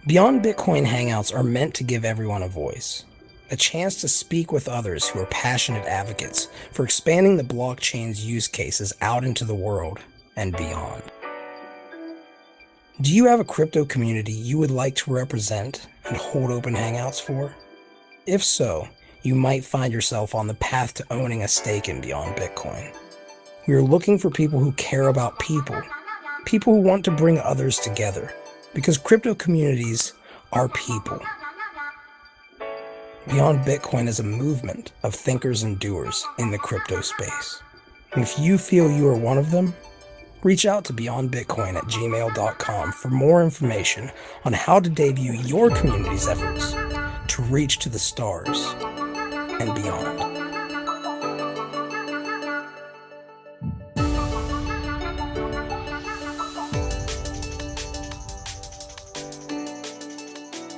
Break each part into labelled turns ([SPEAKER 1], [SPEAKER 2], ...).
[SPEAKER 1] Beyond Bitcoin Hangouts are meant to give everyone a voice, a chance to speak with others who are passionate advocates for expanding the blockchain's use cases out into the world and beyond. Do you have a crypto community you would like to represent and hold open hangouts for? If so, you might find yourself on the path to owning a stake in Beyond Bitcoin. We are looking for people who care about people who want to bring others together, because crypto communities are people. Beyond Bitcoin is a movement of thinkers and doers in the crypto space. And if you feel you are one of them, reach out to beyondbitcoin@gmail.com for more information on how to debut your community's efforts to reach to the stars and beyond.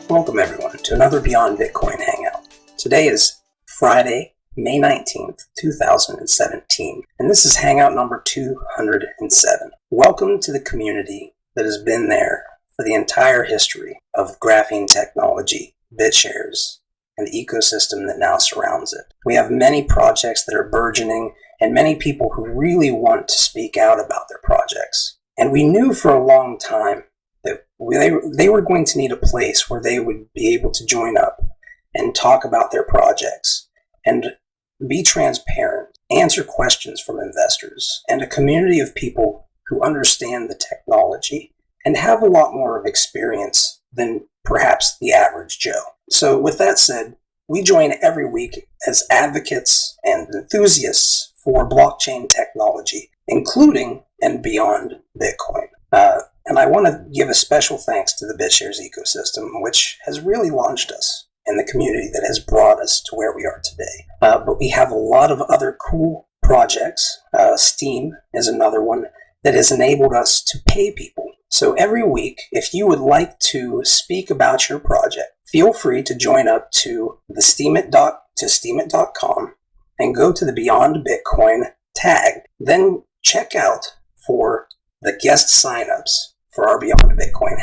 [SPEAKER 1] Welcome everyone to another Beyond Bitcoin Hangout. Today is Friday, May 19th, 2017, and this is Hangout number 207. Welcome to the community that has been there for the entire history of graphene technology, BitShares, and the ecosystem that now surrounds it. We have many projects that are burgeoning and many people who really want to speak out about their projects. And we knew for a long time that they were going to need a place where they would be able to join up and talk about their projects and be transparent, answer questions from investors, and a community of people who understand the technology and have a lot more of experience than perhaps the average Joe. So with that said, we join every week as advocates and enthusiasts for blockchain technology, including and beyond Bitcoin. And I want to give a special thanks to the BitShares ecosystem, which has really launched us in the community that has brought us to where we are today. But we have a lot of other cool projects. Steam is another one that has enabled us to pay people. So every week, if you would like to speak about your project, feel free to join up to steemit.com and go to the Beyond Bitcoin tag. Then check out for the guest signups for our Beyond Bitcoin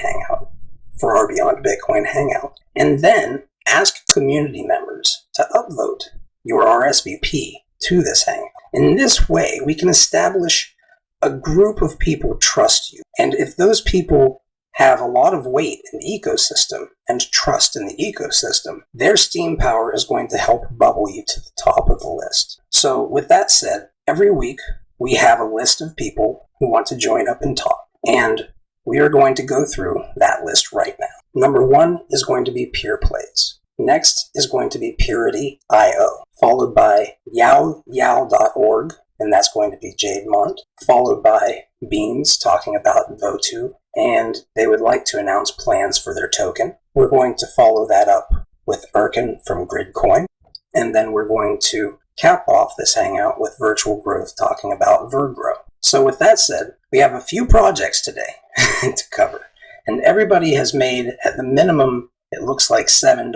[SPEAKER 1] Hangout, and then ask community members to upvote your RSVP to this hangout. In this way, we can establish a group of people who trust you. And if those people have a lot of weight in the ecosystem and trust in the ecosystem, their steam power is going to help bubble you to the top of the list. So with that said, every week we have a list of people who want to join up and talk. And we are going to go through that list right now. Number one is going to be PeerPlays. Next is going to be Peerity.io, followed by Yoyow.org, and that's going to be Jademont, followed by Beans talking about Votu, and they would like to announce plans for their token. We're going to follow that up with Erkin from Gridcoin, and then we're going to cap off this hangout with Virtual Growth talking about Virgrow. So with that said, we have a few projects today to cover, and everybody has made, at the minimum, it looks like $7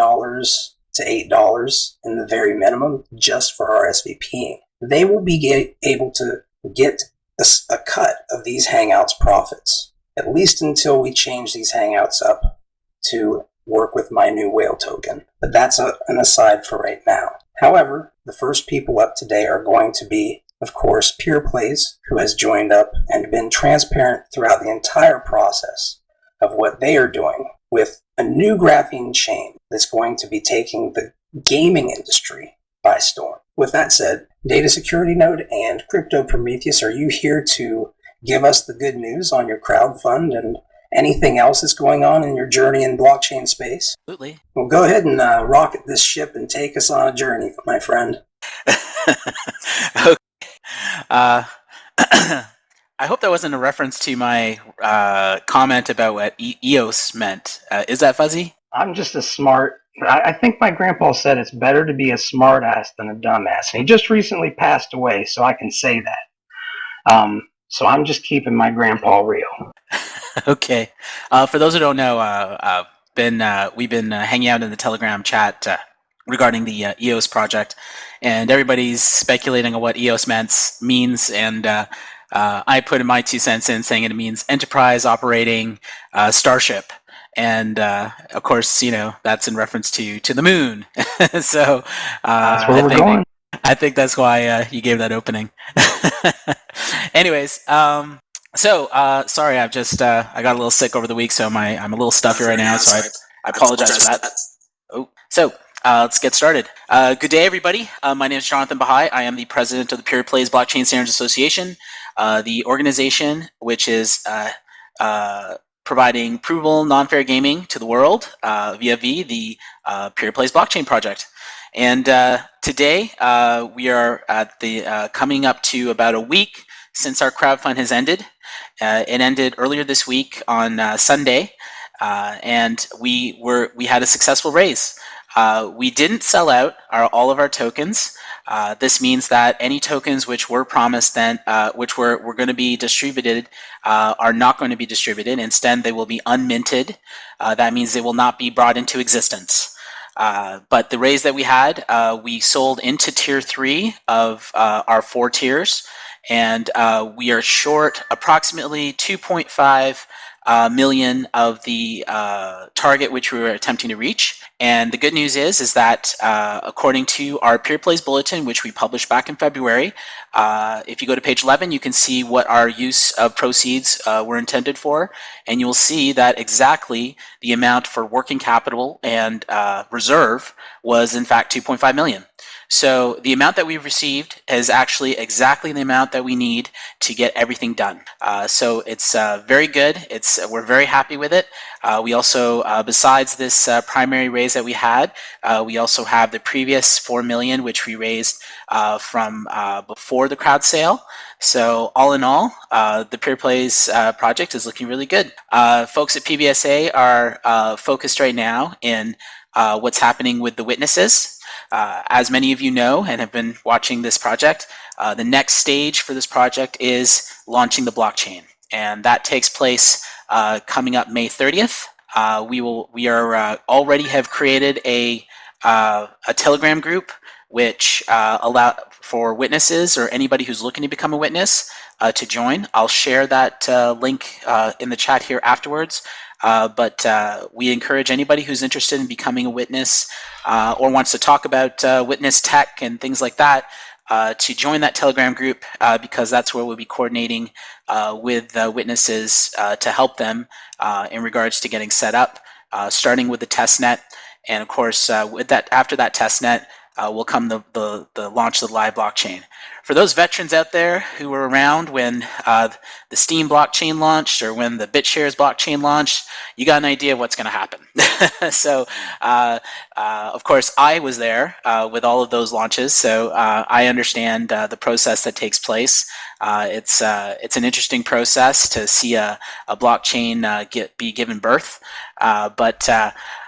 [SPEAKER 1] to $8 in the very minimum just for RSVPing. They will be able to get a cut of these Hangouts profits, at least until we change these Hangouts up to work with my new whale token. But that's an aside for right now. However, the first people up today are going to be, of course, PeerPlays, who has joined up and been transparent throughout the entire process of what they are doing with a new graphene chain that's going to be taking the gaming industry by storm. With that said, Data Security Node and Crypto Prometheus, are you here to give us the good news on your crowdfund and anything else that's going on in your journey in blockchain space?
[SPEAKER 2] Absolutely.
[SPEAKER 1] Well, go ahead and rocket this ship and take us on a journey, my friend.
[SPEAKER 2] Okay. I hope that wasn't a reference to my comment about what EOS meant. Is that fuzzy?
[SPEAKER 3] I'm just a smart... I think my grandpa said it's better to be a smart ass than a dumbass. And he just recently passed away, so I can say that. So I'm just keeping my grandpa real.
[SPEAKER 2] Okay. For those who don't know, we've been hanging out in the Telegram chat regarding the EOS project, and everybody's speculating on what EOS means, and I put in my 2 cents in saying it means Enterprise Operating Starship. and of course, that's in reference to the moon. So
[SPEAKER 3] That's where we're going.
[SPEAKER 2] I think that's why you gave that opening. Anyways, sorry, I've just I got a little sick over the week, so I'm a little stuffy right now. So I apologize for that. So let's get started. Good day, everybody. My name is Jonathan Bahai. I am the president of the PeerPlays Blockchain Standards Association, the organization which is providing provable non-fair gaming to the world via the PeerPlays blockchain project. And today we are at the coming up to about a week since our crowdfund has ended. It ended earlier this week on Sunday, and we had a successful raise. We didn't sell out all of our tokens. This means that any tokens which were promised which were going to be distributed are not going to be distributed. Instead, they will be unminted. That means they will not be brought into existence. But the raise that we had, we sold into tier 3 of our 4 tiers, and we are short approximately 2.5 million of the target which we were attempting to reach. And the good news is that according to our PeerPlays bulletin, which we published back in February, if you go to page 11, you can see what our use of proceeds were intended for, and you'll see that exactly the amount for working capital and reserve was in fact 2.5 million. So the amount that we've received is actually exactly the amount that we need to get everything done. So it's very good. We're very happy with it. We also, besides this primary raise that we had, we also have the previous 4 million, which we raised from before the crowd sale. So all in all, the PeerPlays project is looking really good. Folks at PBSA are focused right now in what's happening with the witnesses. As many of you know and have been watching this project, the next stage for this project is launching the blockchain, and that takes place coming up May 30th. We are already have created a Telegram group which allow for witnesses or anybody who's looking to become a witness to join. I'll share that link in the chat here afterwards. But we encourage anybody who's interested in becoming a witness or wants to talk about witness tech and things like that to join that Telegram group because that's where we'll be coordinating with witnesses to help them in regards to getting set up, starting with the testnet. And of course, with that, after that testnet, will come the launch of the live blockchain. For those veterans out there who were around when the Steam blockchain launched or when the BitShares blockchain launched, you got an idea of what's going to happen. So, of course, I was there with all of those launches, so I understand the process that takes place. It's an interesting process to see a blockchain be given birth, but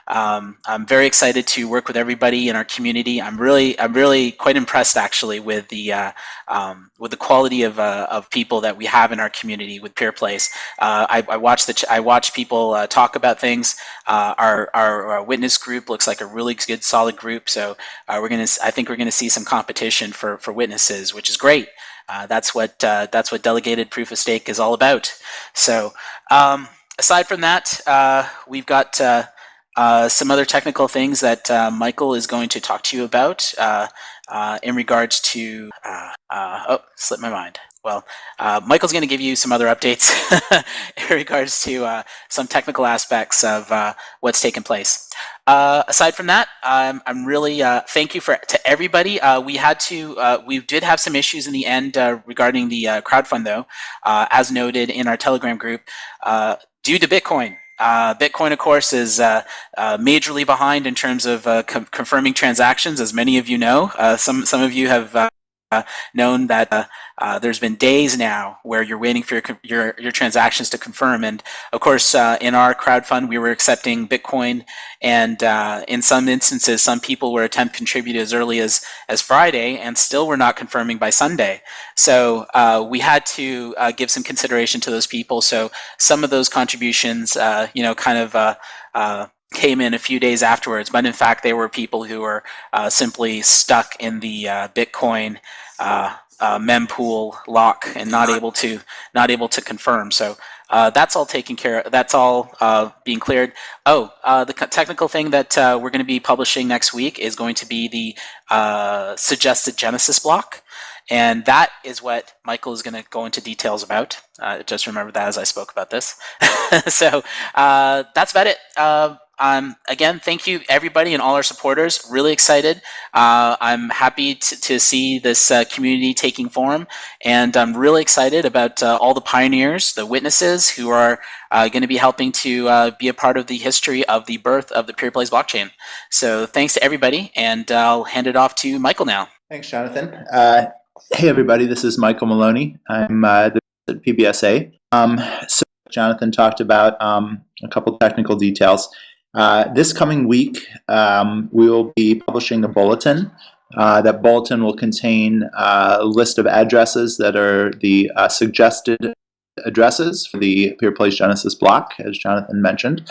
[SPEAKER 2] I'm very excited to work with everybody in our community. I'm really quite impressed actually with the quality of people that we have in our community with PeerPlays. I watch people talk about things. Our witness group looks like a really good solid group. So I think we're gonna see some competition for witnesses, which is great. That's what delegated proof of stake is all about. So aside from that, we've got some other technical things that Michael is going to talk to you about in regards to, slipped my mind. Well, Michael's going to give you some other updates in regards to some technical aspects of what's taken place. Aside from that, I'm really thank you to everybody. We did have some issues in the end regarding the crowdfund, though, as noted in our Telegram group, due to Bitcoin. Bitcoin, of course, is majorly behind in terms of confirming transactions, as many of you know. Some of you have known that there's been days now where you're waiting for your transactions to confirm. And of course, in our crowdfund, we were accepting Bitcoin, and in some instances, some people were attempt contribute as early as Friday, and still were not confirming by Sunday. So we had to give some consideration to those people. So some of those contributions, came in a few days afterwards, but in fact, they were people who were simply stuck in the Bitcoin mempool lock and not able to confirm. So that's all taken care of. That's all being cleared. The technical thing that we're going to be publishing next week is going to be the suggested Genesis block. And that is what Michael is going to go into details about. Just remember that as I spoke about this. So that's about it. Again, thank you everybody and all our supporters. Really excited. I'm happy to see this community taking form, and I'm really excited about all the pioneers, the witnesses who are going to be helping to be a part of the history of the birth of the PeerPlays blockchain. So thanks to everybody, and I'll hand it off to Michael now.
[SPEAKER 4] Thanks, Jonathan. Hey everybody, this is Michael Maloney. I'm at PBSA. So Jonathan talked about a couple technical details. This coming week, we will be publishing a bulletin. That bulletin will contain a list of addresses that are the suggested addresses for the PeerPlays Genesis block, as Jonathan mentioned.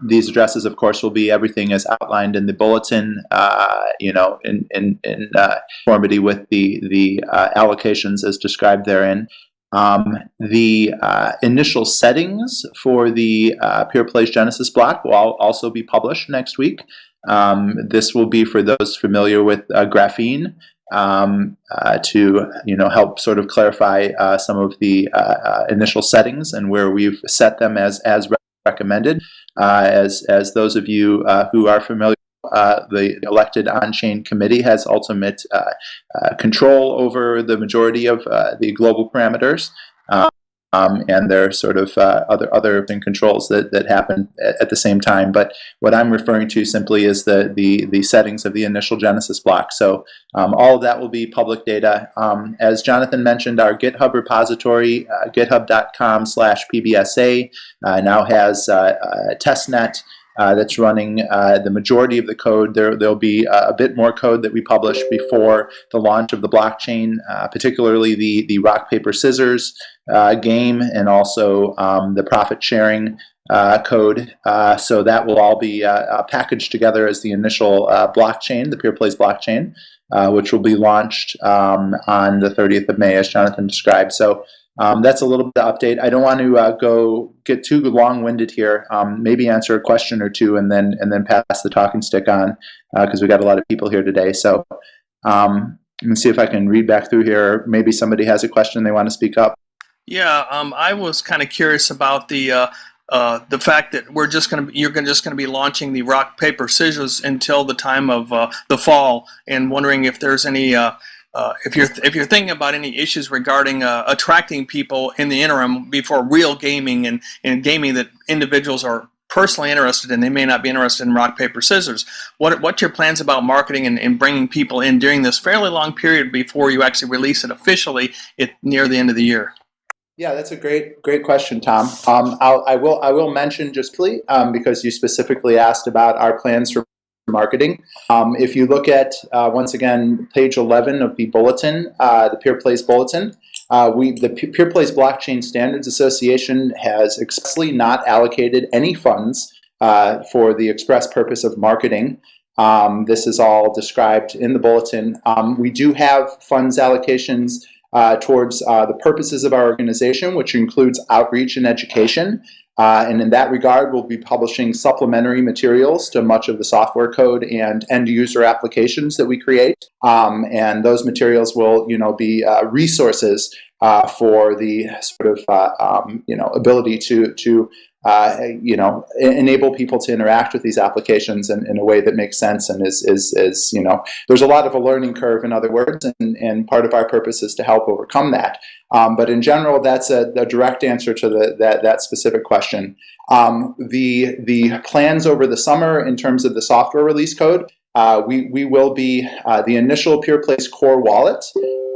[SPEAKER 4] These addresses, of course, will be everything as outlined in the bulletin, in conformity with the allocations as described therein. The initial settings for the PeerPlays Genesis block will also be published next week. This will be for those familiar with graphene, to help sort of clarify some of the initial settings and where we've set them as recommended. As those of you who are familiar, the elected on-chain committee has ultimate control over the majority of the global parameters, and there are sort of other controls that happen at the same time. But what I'm referring to simply is the settings of the initial Genesis block. So all of that will be public data. As Jonathan mentioned, our GitHub repository, github.com/PBSA, now has a testnet that's running the majority of the code. There'll be a bit more code that we publish before the launch of the blockchain, particularly the rock, paper, scissors game, and also the profit sharing code. So that will all be packaged together as the initial blockchain, the PeerPlays blockchain, which will be launched on the 30th of May, as Jonathan described. So that's a little bit of update. I don't want to get too long-winded here. Maybe answer a question or two and then pass the talking stick on, because we got a lot of people here today. So let me see if I can read back through here. Maybe somebody has a question they want to speak up.
[SPEAKER 5] Yeah, I was kind of curious about the fact that you're just going to be launching the rock, paper, scissors until the time of the fall, and wondering if there's any. If you're thinking about any issues regarding attracting people in the interim before real gaming and gaming that individuals are personally interested in, they may not be interested in rock, paper, scissors. What's your plans about marketing and bringing people in during this fairly long period before you actually release it officially near the end of the year?
[SPEAKER 4] Yeah, that's a great question, Tom. I will mention just briefly, because you specifically asked about our plans for marketing. If you look at, once again, page 11 of the bulletin, the PeerPlays bulletin, the PeerPlays Blockchain Standards Association has expressly not allocated any funds for the express purpose of marketing. This is all described in the bulletin. We do have funds allocations towards the purposes of our organization, which includes outreach and education. And in that regard, we'll be publishing supplementary materials to much of the software code and end user applications that we create. And those materials will, be resources for the sort of, ability to enable people to interact with these applications in a way that makes sense and is there's a lot of a learning curve, in other words, and part of our purpose is to help overcome that. But in general, that's a direct answer to that specific question. The plans over the summer in terms of the software release code, we will be the initial PeerPlays core wallet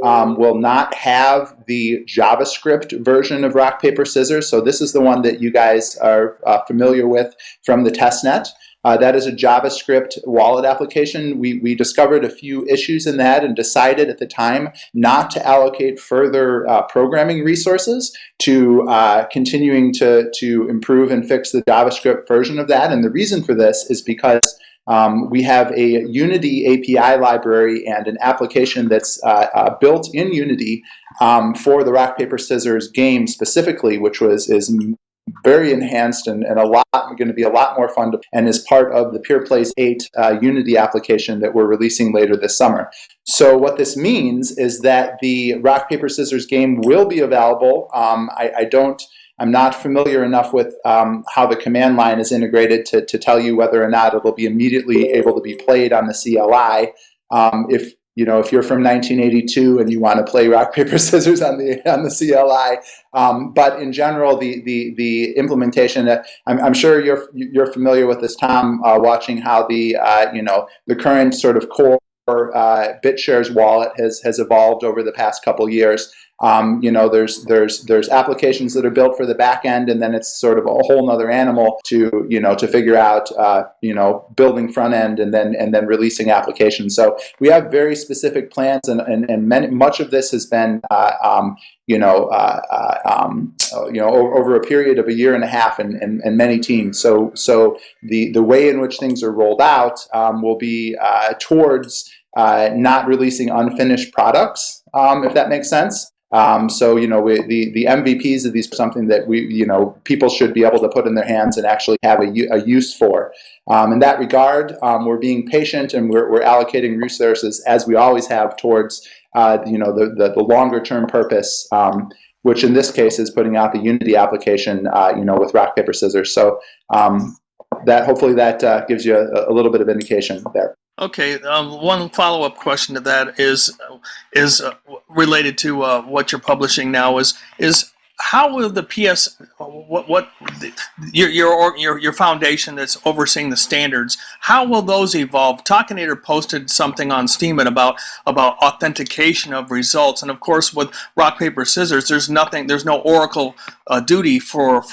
[SPEAKER 4] will not have the JavaScript version of rock, paper, scissors. So this is the one that you guys are familiar with from the testnet. That is a JavaScript wallet application. We discovered a few issues in that and decided at the time not to allocate further programming resources to continuing to improve and fix the JavaScript version of that. And the reason for this is because we have a Unity API library and an application that's built in Unity for the rock, paper, scissors game specifically, which is very enhanced and going to be a lot more fun and is part of the PeerPlays 8 Unity application that we're releasing later this summer. So what this means is that the rock, paper, scissors game will be available. I'm not familiar enough with how the command line is integrated to tell you whether or not it will be immediately able to be played on the CLI. If you're from 1982 and you want to play rock, paper, scissors on the CLI, but in general, the implementation. I'm sure you're familiar with this, Tom, watching how the current sort of core BitShares wallet has evolved over the past couple years. There's applications that are built for the back end, and then it's sort of a whole nother animal to figure out building front end and then releasing applications. So we have very specific plans, and much of this has been over a period of a year and a half and many teams. So the way in which things are rolled out will be towards not releasing unfinished products, if that makes sense. The MVPs of these are something that people should be able to put in their hands and actually have a use for. In that regard, we're being patient and we're allocating resources, as we always have, towards the longer term purpose, which in this case is putting out the Unity application, with rock, paper, scissors. So hopefully that gives you a little bit of indication there.
[SPEAKER 5] Okay, one follow-up question to that is related to what you're publishing now. Is how will the your foundation that's overseeing the standards, how will those evolve? Talkinator posted something on Steemit about authentication of results, and of course with rock, paper, scissors, there's no Oracle duty for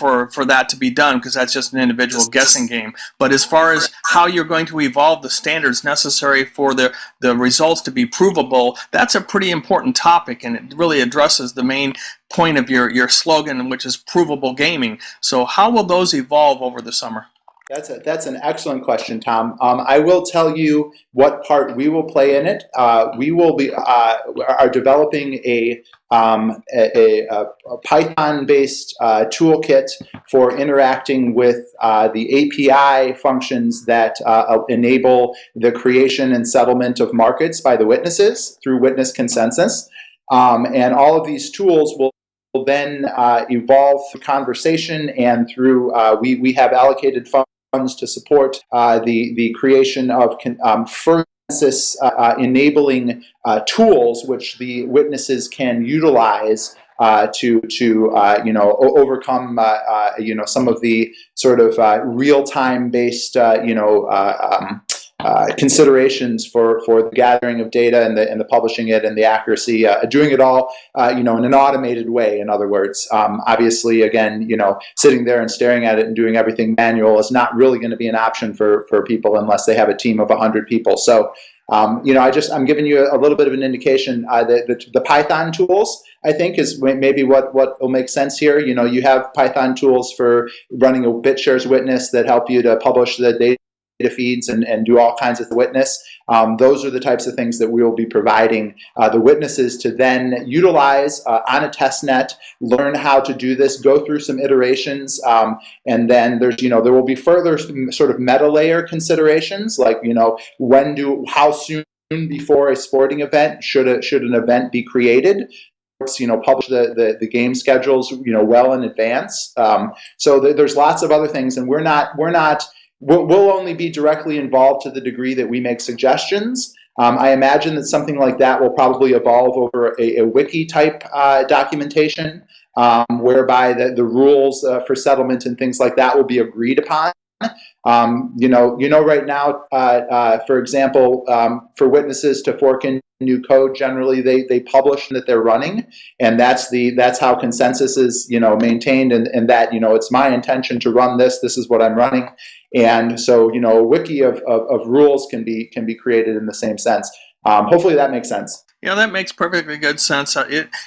[SPEAKER 5] that to be done, because that's just an individual guessing game. But as far as how you're going to evolve the standards necessary for the results to be provable, that's a pretty important topic, and it really addresses the main point of your slogan, which is provable gaming. So how will those evolve over the summer?
[SPEAKER 4] That's an excellent question, Tom. I will tell you what part we will play in it. We will be are developing a Python-based toolkit for interacting with the API functions that enable the creation and settlement of markets by the witnesses through witness consensus. And all of these tools will then evolve through conversation and through we have allocated funds to support the creation of consensus enabling tools which the witnesses can utilize to overcome some of the sort of real-time based considerations for the gathering of data and the publishing it and the accuracy, doing it all in an automated way. In other words, obviously, again, sitting there and staring at it and doing everything manual is not really going to be an option for people unless they have a team of 100 people. So I'm giving you a little bit of an indication. The Python tools, I think, is maybe what will make sense here. You have Python tools for running a BitShares witness that help you to publish the data feeds and do all kinds of witness. Those are the types of things that we will be providing the witnesses to then utilize on a test net, learn how to do this, go through some iterations, and then there will be further sort of meta layer considerations, like how soon before a sporting event should an event be created. Publish the game schedules well in advance. So there's lots of other things, and we'll only be directly involved to the degree that we make suggestions. I imagine that something like that will probably evolve over a wiki type documentation, whereby the rules for settlement and things like that will be agreed upon. Right now, for example, for witnesses to fork in new code, generally they publish that they're running, and that's how consensus is maintained, and that it's my intention to run this. This is what I'm running, and so a wiki of rules can be created in the same sense. Hopefully that makes sense.
[SPEAKER 5] Yeah, that makes perfectly good sense.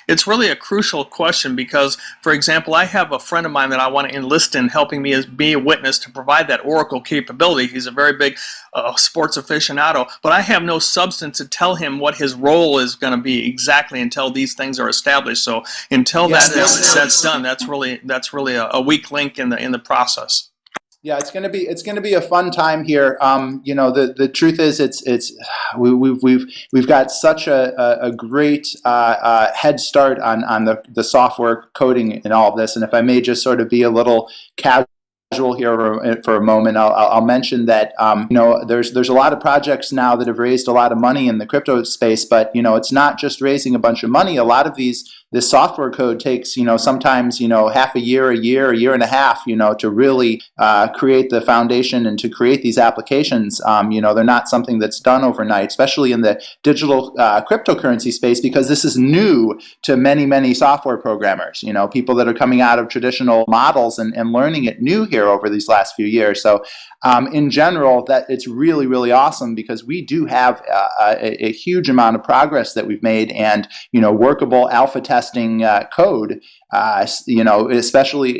[SPEAKER 5] It's really a crucial question because, for example, I have a friend of mine that I want to enlist in helping me as be a witness to provide that Oracle capability. He's a very big sports aficionado, but I have no substance to tell him what his role is going to be exactly until these things are established. So until that's done, that's really a weak link in the process.
[SPEAKER 4] Yeah, it's gonna be a fun time here. The truth is, we've got such a great head start on the software coding and all of this. And if I may just sort of be a little casual here for a moment, I'll mention that there's a lot of projects now that have raised a lot of money in the crypto space, but it's not just raising a bunch of money. A lot of this software code takes sometimes half a year, a year and a half to really create the foundation and to create these applications. They're not something that's done overnight, especially in the digital cryptocurrency space, because this is new to many software programmers. People that are coming out of traditional models and learning it new here over these last few years. So in general, that it's really awesome because we do have a huge amount of progress that we've made, and workable alpha testing code. Especially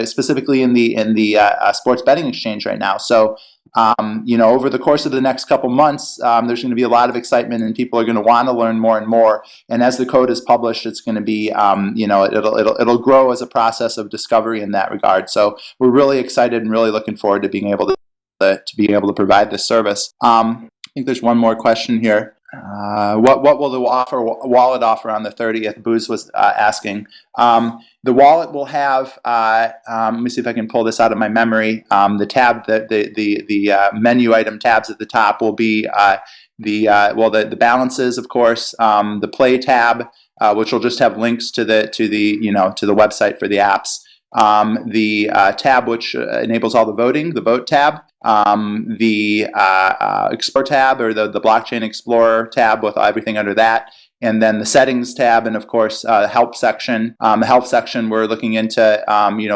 [SPEAKER 4] specifically in the sports betting exchange right now. So over the course of the next couple months, there's going to be a lot of excitement, and people are going to want to learn more and more. And as the code is published, it's going to be it'll grow as a process of discovery in that regard. So we're really excited and really looking forward to being able to provide this service. I think there's one more question here. What will the wallet offer on the 30th? Booz was asking. The wallet will have. Let me see if I can pull this out of my memory. The tab, the menu item tabs at the top will be the balances, of course. The play tab, which will just have links to the website for the apps. The tab which enables all the voting, the vote tab. The Explore tab, or the Blockchain Explorer tab with everything under that, and then the Settings tab, and of course the Help section. The Help section, we're looking into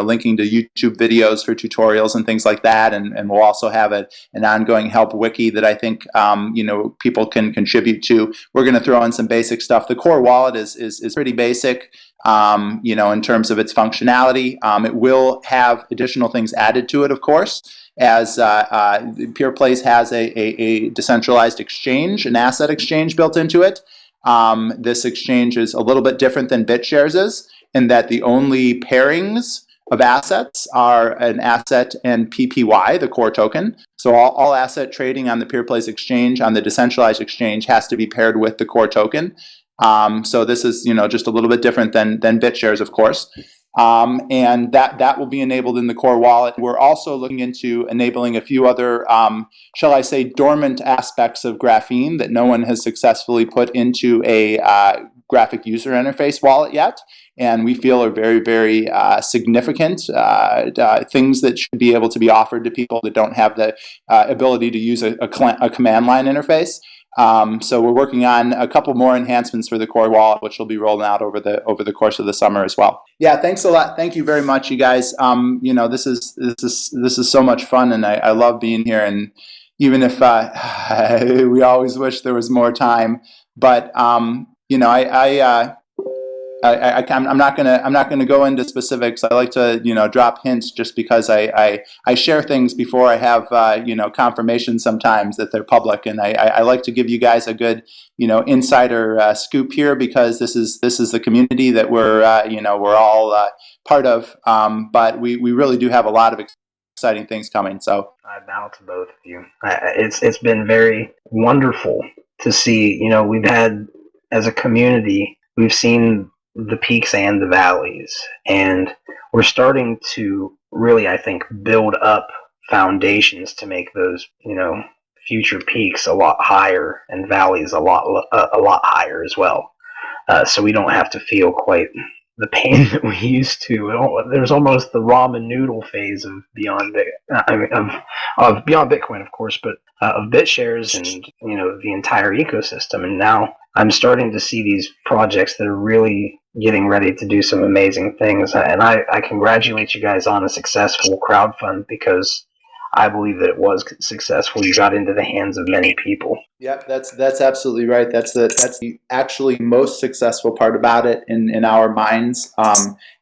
[SPEAKER 4] linking to YouTube videos for tutorials and things like that, and we'll also have an ongoing help wiki that I think people can contribute to. We're going to throw in some basic stuff. The core wallet is pretty basic. In terms of its functionality, it will have additional things added to it, of course, as PeerPlays has a decentralized exchange, an asset exchange built into it. This exchange is a little bit different than BitShares is, in that the only pairings of assets are an asset and PPY, the core token. So all asset trading on the PeerPlays exchange, on the decentralized exchange, has to be paired with the core token. So this is just a little bit different than BitShares, of course. And that will be enabled in the core wallet. We're also looking into enabling a few other, shall I say, dormant aspects of Graphene that no one has successfully put into a graphic user interface wallet yet, and we feel are very significant things that should be able to be offered to people that don't have the ability to use a command line interface. So we're working on a couple more enhancements for the core wallet, which will be rolling out over the course of the summer as well. Yeah, thanks a lot. Thank you very much, you guys. This is so much fun, and I love being here. And even if we always wish there was more time, but I'm not gonna go into specifics. I like to drop hints just because I share things before I have confirmation sometimes that they're public, and I like to give you guys a good insider scoop here, because this is the community that we're all part of. But we really do have a lot of exciting things coming. So
[SPEAKER 3] I bow to both of you. It's been very wonderful to see. We've had, as a community, we've seen the peaks and the valleys, and we're starting to really, I think, build up foundations to make those future peaks a lot higher and valleys a lot higher as well. So we don't have to feel quite the pain that we used to. There's almost the ramen noodle phase of Beyond Bitcoin, of course, but of BitShares and the entire ecosystem. And now I'm starting to see these projects that are really getting ready to do some amazing things. And I congratulate you guys on a successful crowdfund, because I believe that it was successful. You got into the hands of many people.
[SPEAKER 4] Yep, that's absolutely right. That's the actually most successful part about it in our minds.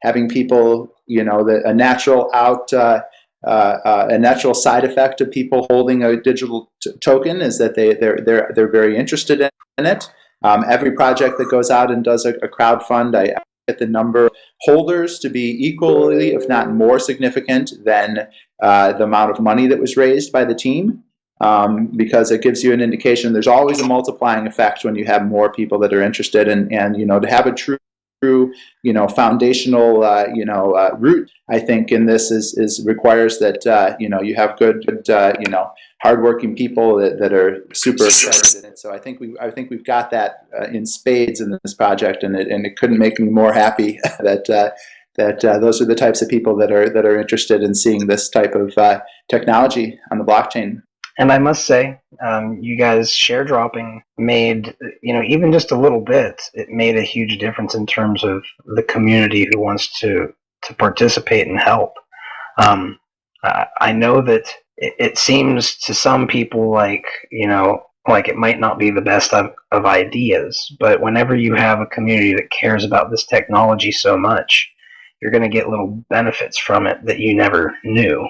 [SPEAKER 4] Having people, a natural a natural side effect of people holding a digital token is that they're very interested in it. Every project that goes out and does a crowdfund, I get the number of holders to be equally, if not more significant than the amount of money that was raised by the team. Because it gives you an indication. There's always a multiplying effect when you have more people that are interested, and to have a true foundational root, I think in this is requires that you have good hardworking people that are super excited in it. So I think we've got that in spades in this project, and it couldn't make me more happy that those are the types of people that are interested in seeing this type of technology on the blockchain.
[SPEAKER 3] And I must say, you guys share dropping made, even just a little bit, it made a huge difference in terms of the community who wants to participate and help. I know that it seems to some people like it might not be the best of ideas, but whenever you have a community that cares about this technology so much, you're going to get little benefits from it that you never knew.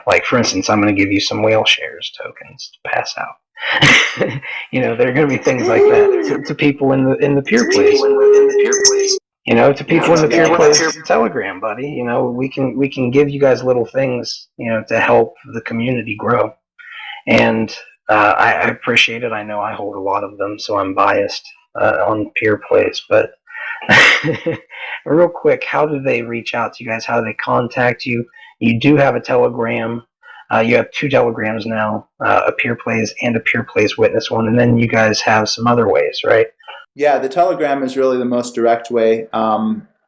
[SPEAKER 3] Like for instance, I'm going to give you some WhaleShares tokens to pass out. There are going to be things like that to people in the PeerPlays. To people in the PeerPlays Telegram, buddy. We can give you guys little things, to help the community grow. And I appreciate it. I know I hold a lot of them, so I'm biased on PeerPlays, but. Real quick, how do they reach out to you guys? How do they contact you? You do have a Telegram. You have 2 Telegrams now, a PeerPlays and a PeerPlays Witness one, and then you guys have some other ways, right?
[SPEAKER 4] Yeah, the Telegram is really the most direct way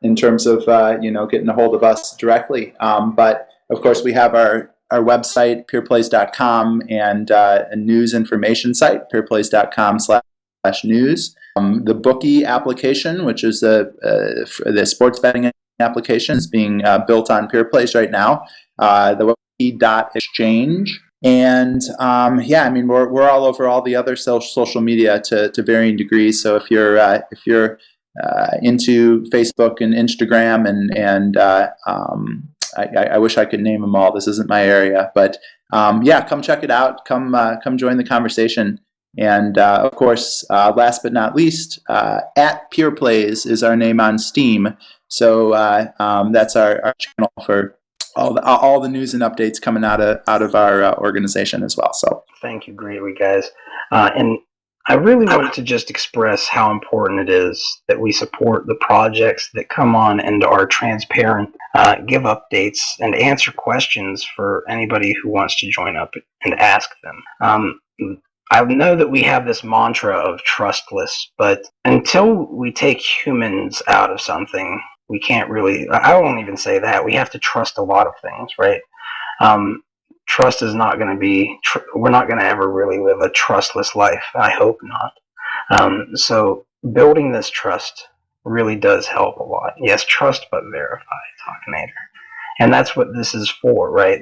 [SPEAKER 4] in terms of getting a hold of us directly. But of course, we have our website, peerplays.com, and a news information site, peerplays.com/news. The bookie application, which is the sports betting application, is being built on PeerPlays right now. The bookie.exchange. And we're all over all the other social media to varying degrees. So if you're into Facebook and Instagram and I wish I could name them all. This isn't my area, but come check it out. Come join the conversation. And of course, last but not least, at PeerPlays is our name on Steam. So that's our channel for all the news and updates coming out of our organization as well. So
[SPEAKER 3] thank you greatly, guys. And I really want to just express how important it is that we support the projects that come on and are transparent, give updates, and answer questions for anybody who wants to join up and ask them. I know that we have this mantra of trustless, but until we take humans out of something, we can't really, I won't even say that. We have to trust a lot of things, right? Trust is not going to be, we're not going to ever really live a trustless life. I hope not. So building this trust really does help a lot. Yes, trust but verify, Talkinator. And that's what this is for, right?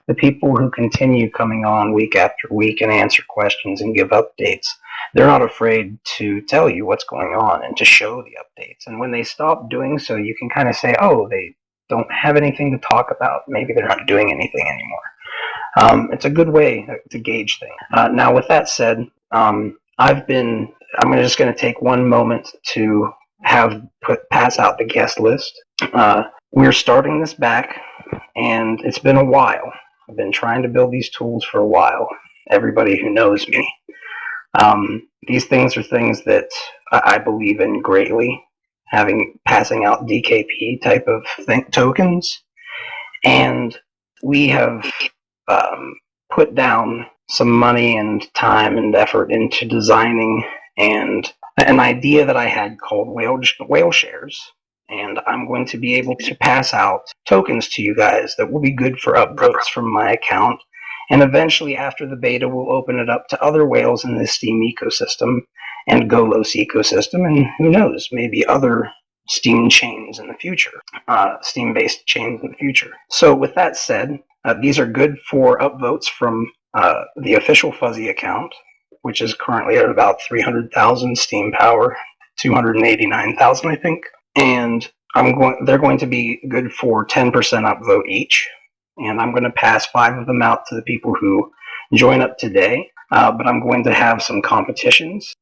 [SPEAKER 3] The people who continue coming on week after week and answer questions and give updates, they're not afraid to tell you what's going on and to show the updates. And when they stop doing so, you can kind of say, oh, they don't have anything to talk about. Maybe they're not doing anything anymore. It's a good way to gauge things. Now, with that said, I'm just going to take one moment to pass out the guest list. We're starting this back, and it's been a while. I've been trying to build these tools for a while. Everybody who knows me. These things are things that I believe in greatly, passing out DKP type of tokens. And we have put down some money and time and effort into designing and an idea that I had called WhaleShares. And I'm going to be able to pass out tokens to you guys that will be good for upvotes from my account. And eventually, after the beta, we'll open it up to other whales in the Steam ecosystem and Golos ecosystem, and who knows, maybe other Steam chains in the future, Steam-based chains in the future. So with that said, These are good for upvotes from the official Fuzzy account, which is currently at about 300,000 Steam power, 289,000, I think. And they're going to be good for 10% upvote each. And I'm going to pass 5 of them out to the people who join up today. But I'm going to have some competitions.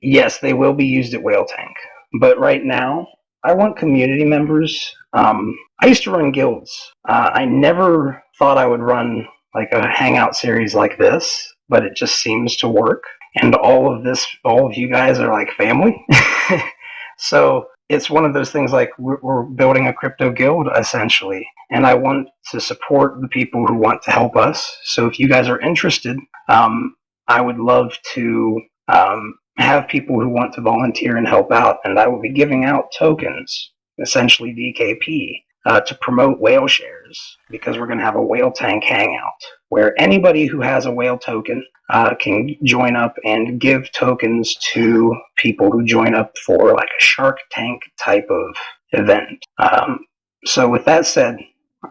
[SPEAKER 3] Yes, they will be used at Whale Tank. But right now, I want community members. I used to run guilds. I never thought I would run like a Hangout series like this, but it just seems to work. And all of you guys are like family. So it's one of those things like we're building a crypto guild essentially. And I want to support the people who want to help us. So if you guys are interested, I would love to have people who want to volunteer and help out. And I will be giving out tokens, essentially VKP, to promote WhaleShares, because we're going to have a Whale Tank Hangout where anybody who has a whale token can join up and give tokens to people who join up for like a Shark Tank type of event. So with that said,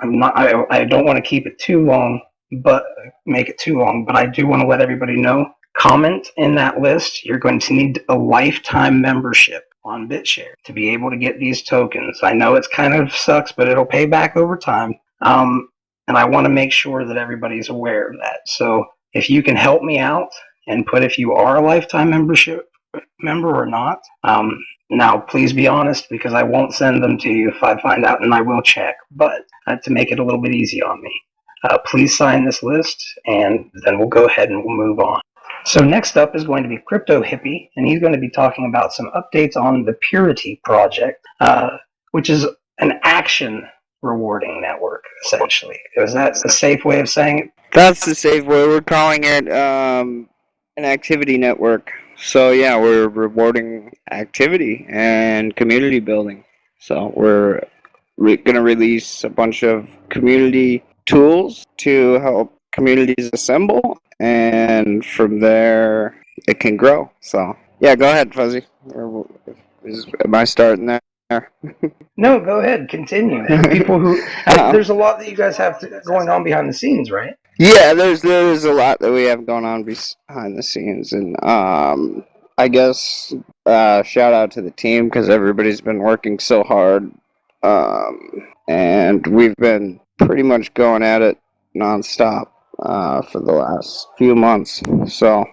[SPEAKER 3] I don't want to keep it too long, but make it too long, but I do want to let everybody know, comment in that list. You're going to need a lifetime membership on BitShare to be able to get these tokens. I know it's kind of sucks, but it'll pay back over time. And I want to make sure that everybody's aware of that. So if you can help me out and put if you are a lifetime member or not. Now, please be honest, because I won't send them to you if I find out, and I will check. But to make it a little bit easy on me, please sign this list, and then we'll go ahead and we'll move on. So next up is going to be Crypto Hippie, and he's going to be talking about some updates on the Peerity project, which is an action rewarding network, essentially. Is that a safe way of saying it?
[SPEAKER 6] That's the safe way. We're calling it an activity network. So yeah, we're rewarding activity and community building. So we're going to release a bunch of community tools to help communities assemble, and from there it can grow. So yeah, go ahead, Fuzzy. Am I starting there?
[SPEAKER 3] No, go ahead, continue. People who there's a lot that you guys have going on behind the scenes, right?
[SPEAKER 6] Yeah, there's a lot that we have going on behind the scenes, and I guess shout out to the team because everybody's been working so hard, and we've been pretty much going at it nonstop for the last few months. So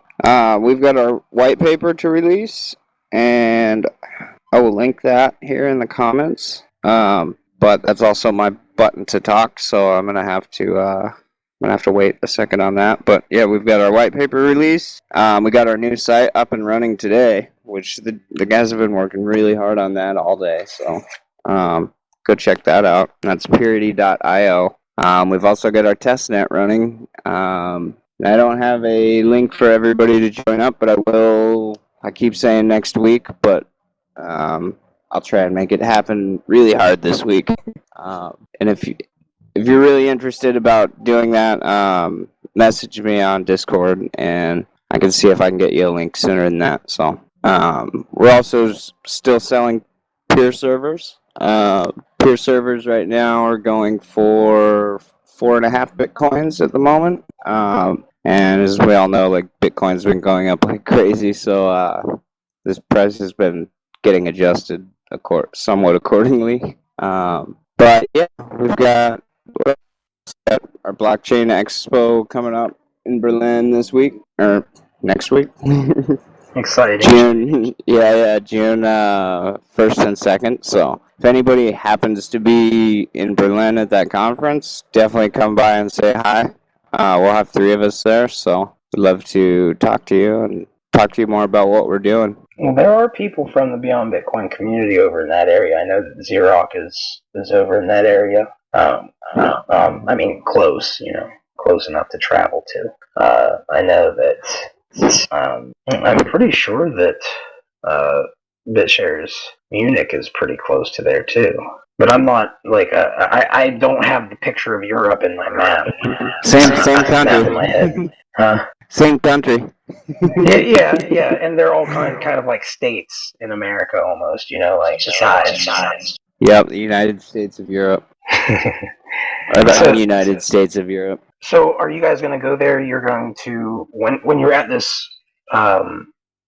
[SPEAKER 6] we've got our white paper to release, and I will link that here in the comments. But that's also my button to talk, so I'm gonna have to wait a second on that. But yeah, we've got our white paper release. We got our new site up and running today, which the guys have been working really hard on that all day. So go check that out. That's Peerity.io. We've also got our testnet running. I don't have a link for everybody to join up, but I will. I keep saying next week, but I'll try and make it happen really hard this week. And if you're really interested about doing that, message me on Discord, and I can see if I can get you a link sooner than that. So we're also still selling peer servers. Peer servers right now are going for 4.5 bitcoins at the moment. And as we all know, like Bitcoin's been going up like crazy, so this price has been getting adjusted somewhat accordingly. But yeah, we've got our blockchain expo coming up in Berlin this week or next week.
[SPEAKER 3] Exciting.
[SPEAKER 6] June 1st and 2nd. So if anybody happens to be in Berlin at that conference, definitely come by and say hi. We'll have 3 of us there, so we'd love to talk to you and talk to you more about what we're doing.
[SPEAKER 3] Well, there are people from the Beyond Bitcoin community over in that area. I know that Xerox is over in that area. I mean, close enough to travel to. I know that I'm pretty sure that BitShares Munich is pretty close to there too. But I'm not like I don't have the picture of Europe in my map.
[SPEAKER 6] Same country.
[SPEAKER 3] In my head.
[SPEAKER 6] Same country.
[SPEAKER 3] Yeah, and they're all kind of like states in America almost, like size.
[SPEAKER 6] Yep, the United States of Europe. Or the
[SPEAKER 3] So-
[SPEAKER 6] United States of Europe.
[SPEAKER 3] So, are you guys going to go there? You're going to when you're at this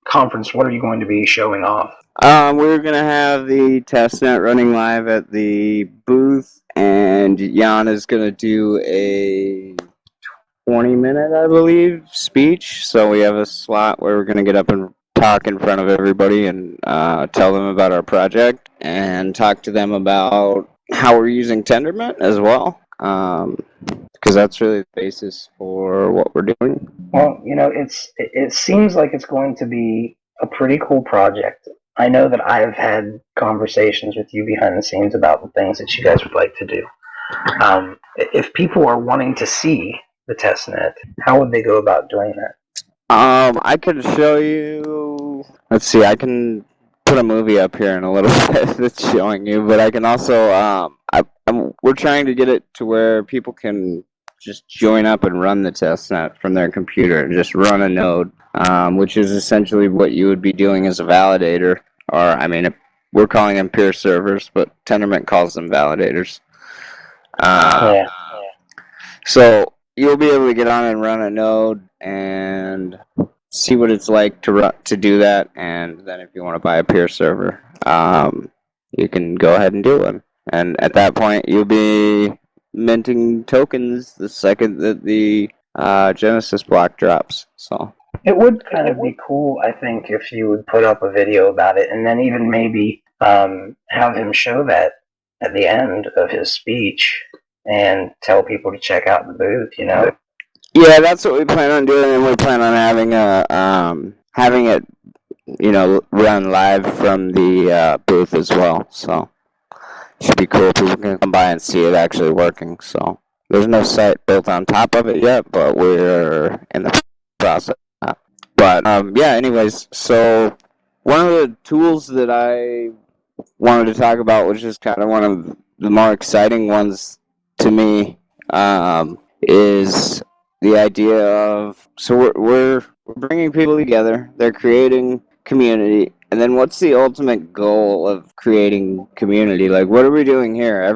[SPEAKER 3] conference. What are you going to be showing off?
[SPEAKER 6] We're gonna have the testnet running live at the booth, and Jan is gonna do a 20-minute, I believe, speech. So we have a slot where we're gonna get up and talk in front of everybody and tell them about our project and talk to them about how we're using Tendermint as well. Because that's really the basis for what we're doing.
[SPEAKER 3] Well, it seems like it's going to be a pretty cool project. I know that I've had conversations with you behind the scenes about the things that you guys would like to do. If people are wanting to see the testnet, how would they go about doing that?
[SPEAKER 6] I could show you. Let's see. I can put a movie up here in a little bit that's showing you, but I can also. We're trying to get it to where people can just join up and run the testnet from their computer and just run a node, which is essentially what you would be doing as a validator. Or we're calling them peer servers, but Tendermint calls them validators.
[SPEAKER 3] Yeah.
[SPEAKER 6] So you'll be able to get on and run a node and see what it's like to do that, and then if you want to buy a peer server, you can go ahead and do one. And at that point, you'll be minting tokens the second that the Genesis block drops. So
[SPEAKER 3] It would kind of be cool, I think, if you would put up a video about it, and then even maybe have him show that at the end of his speech and tell people to check out the booth.
[SPEAKER 6] yeah, that's what we plan on doing, and we plan on having it, run live from the booth as well. So it should be cool. People can come by and see it actually working. So there's no site built on top of it yet, but we're in the process. But yeah. Anyways, so one of the tools that I wanted to talk about, which is kind of one of the more exciting ones to me, is the idea of, so we're bringing people together. They're creating community, and then what's the ultimate goal of creating community? Like, what are we doing here?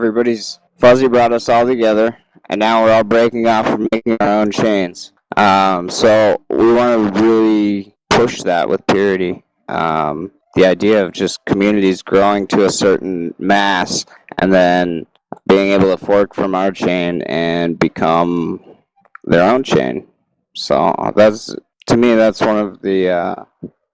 [SPEAKER 6] Fuzzy brought us all together, and now we're all breaking off and making our own chains. So we want to really push that with Peerity. The idea of just communities growing to a certain mass and then being able to fork from our chain and become their own chain. So to me, that's one of the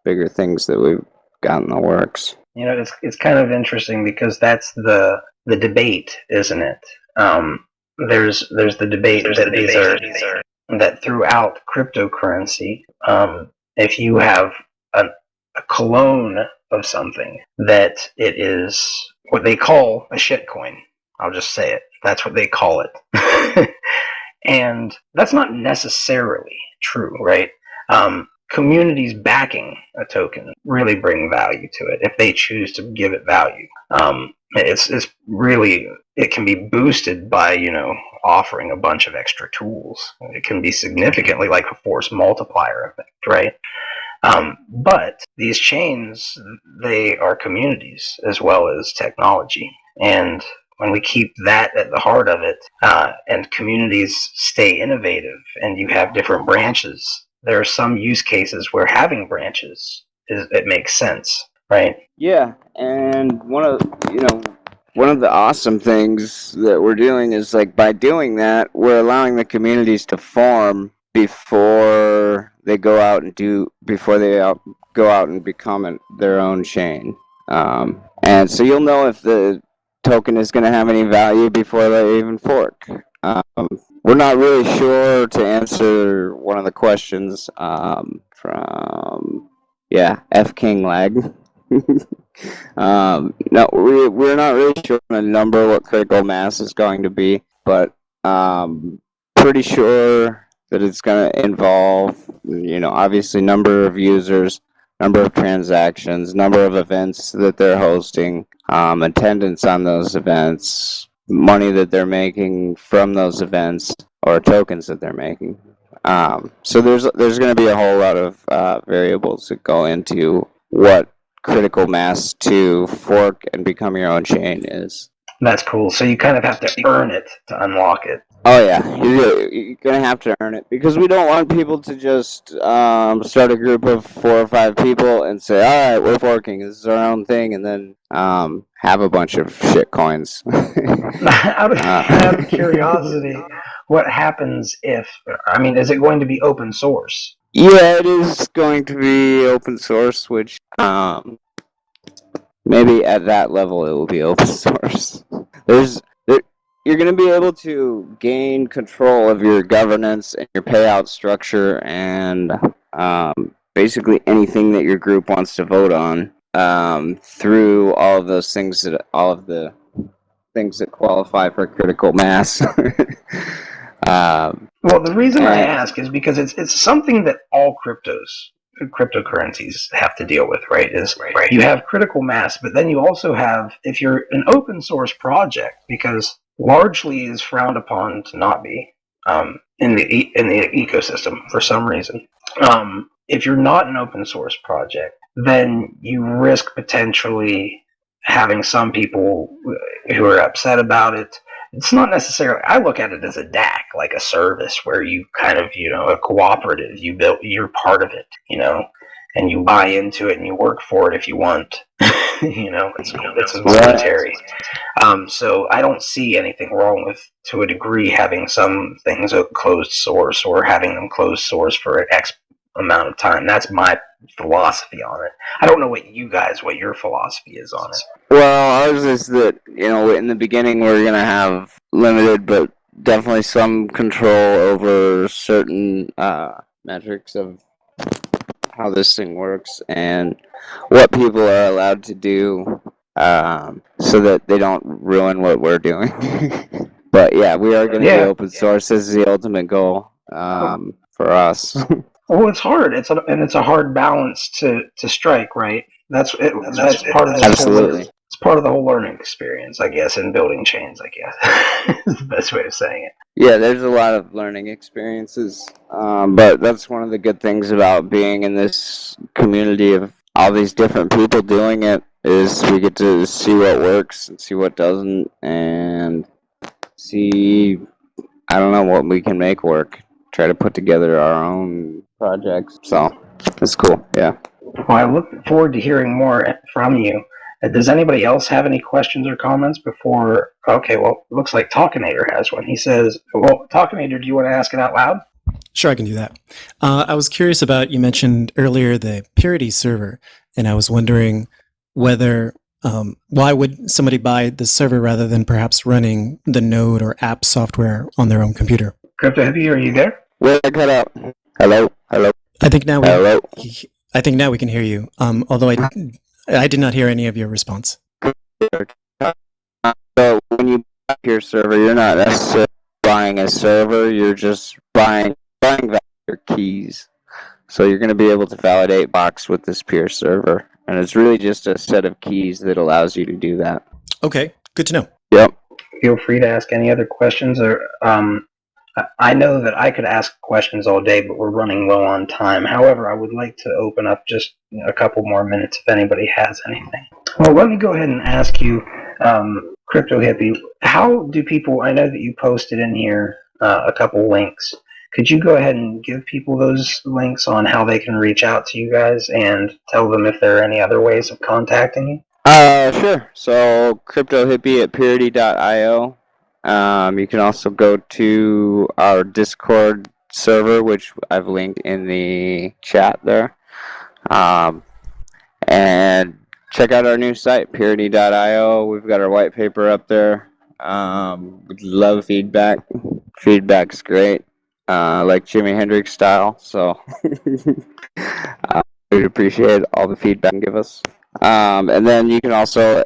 [SPEAKER 6] bigger things that we've got in the works.
[SPEAKER 3] It's kind of interesting because that's the debate, isn't it? There's the debate that throughout cryptocurrency, if you have a clone of something, that it is what they call a shitcoin. I'll just say it. That's what they call it. And that's not necessarily true, right? Communities backing a token really bring value to it if they choose to give it value. It's really, it can be boosted by offering a bunch of extra tools. It can be significantly like a force multiplier effect, right? But these chains, they are communities as well as technology, and when we keep that at the heart of it, and communities stay innovative, and you have different branches, there are some use cases where having branches it makes sense, right?
[SPEAKER 6] Yeah, and one of the awesome things that we're doing is, like, by doing that, we're allowing the communities to form before they go out and go out and become their own chain. And so you'll know if the token is going to have any value before they even fork. We're not really sure to answer one of the questions from F King Lag. No, we're not really sure on a number what critical mass is going to be, but pretty sure that it's going to involve, obviously number of users, number of transactions, number of events that they're hosting, attendance on those events, money that they're making from those events, or tokens that they're making. So there's going to be a whole lot of variables that go into what critical mass to fork and become your own chain is.
[SPEAKER 3] That's cool. So you kind of have to earn it to unlock it.
[SPEAKER 6] Oh yeah, you're gonna have to earn it because we don't want people to just start a group of 4 or 5 people and say, "All right, we're forking. This is our own thing," and then have a bunch of shit coins.
[SPEAKER 3] Out of curiosity, what happens if? I mean, is it going to be open source?
[SPEAKER 6] Yeah, it is going to be open source, which maybe at that level it will be open source. You're going to be able to gain control of your governance and your payout structure and basically anything that your group wants to vote on through all of those things all of the things that qualify for critical mass.
[SPEAKER 3] Well, the reason I ask is because it's something that all cryptocurrencies have to deal with, right? You have critical mass, but then you also have, if you're an open source project, because largely is frowned upon to not be in the ecosystem for some reason. If you're not an open source project, then you risk potentially having some people who are upset about it. It's not necessarily, I look at it as a DAC, like a service where you kind of, a cooperative, you're part of it, and you buy into it and you work for it if you want. It's voluntary. So I don't see anything wrong with, to a degree, having some things closed source or having them closed source for X amount of time. That's my philosophy on it. I don't know what your philosophy is on it.
[SPEAKER 6] Well, ours is that, in the beginning we're going to have limited but definitely some control over certain metrics of how this thing works and what people are allowed to do so that they don't ruin what we're doing. But yeah, we are going to be open source. This is the ultimate goal for us.
[SPEAKER 3] Well, it's hard. It's a hard balance to strike, right? That's part of this.
[SPEAKER 6] Absolutely.
[SPEAKER 3] It's part of the whole learning experience, I guess, in building chains, I guess. is the best way of saying it.
[SPEAKER 6] Yeah, there's a lot of learning experiences, but that's one of the good things about being in this community of all these different people doing it is we get to see what works and see what doesn't and see, I don't know, what we can make work. Try to put together our own projects. So, it's cool, yeah.
[SPEAKER 3] Well, I look forward to hearing more from you. Does anybody else have any questions or comments before? Okay, well, it looks like Talkinator has one. He says, well, Talkinator, do you want to ask it out loud?
[SPEAKER 7] Sure, I can do that. I was curious about, you mentioned earlier the Peerity server, and I was wondering whether, why would somebody buy the server rather than perhaps running the node or app software on their own computer?
[SPEAKER 3] Crypto Hippie, are you there?
[SPEAKER 6] Where I cut out? Hello?
[SPEAKER 7] I think now we can hear you. Although I did not hear any of your response.
[SPEAKER 6] So when you buy your server, you're not necessarily buying a server. You're just buying your keys. So you're going to be able to validate box with this Peer server, and it's really just a set of keys that allows you to do that.
[SPEAKER 7] Okay, good to know.
[SPEAKER 6] Yep.
[SPEAKER 3] Feel free to ask any other questions, or I know that I could ask questions all day, but we're running low on time. However, I would like to open up just a couple more minutes if anybody has anything. Well, let me go ahead and ask you, Crypto Hippie, how do people, I know that you posted in here a couple links. Could you go ahead and give people those links on how they can reach out to you guys and tell them if there are any other ways of contacting you?
[SPEAKER 6] Sure. So, Crypto Hippie at Peerity.io. You can also go to our Discord server, which I've linked in the chat there. And check out our new site, Peerity.io. We've got our white paper up there. We'd love feedback. Feedback's great, like Jimi Hendrix style. So we'd appreciate all the feedback you can give us. And then you can also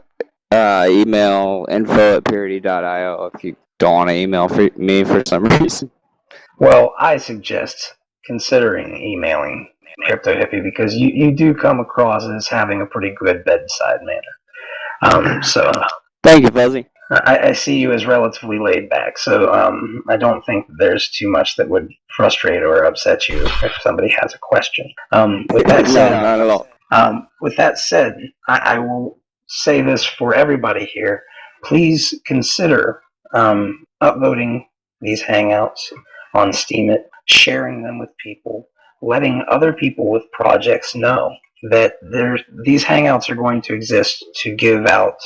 [SPEAKER 6] email info@peerity.io if you don't want to email me for some reason.
[SPEAKER 3] Well, I suggest considering emailing Crypto Hippie because you do come across as having a pretty good bedside manner. So
[SPEAKER 6] thank you, Fuzzy.
[SPEAKER 3] I see you as relatively laid back, so I don't think there's too much that would frustrate or upset you if somebody has a question. With that said,
[SPEAKER 6] no, not at all.
[SPEAKER 3] With that said, I will say this for everybody here. please consider upvoting these Hangouts on Steemit, sharing them with people, letting other people with projects know that these Hangouts are going to exist to give out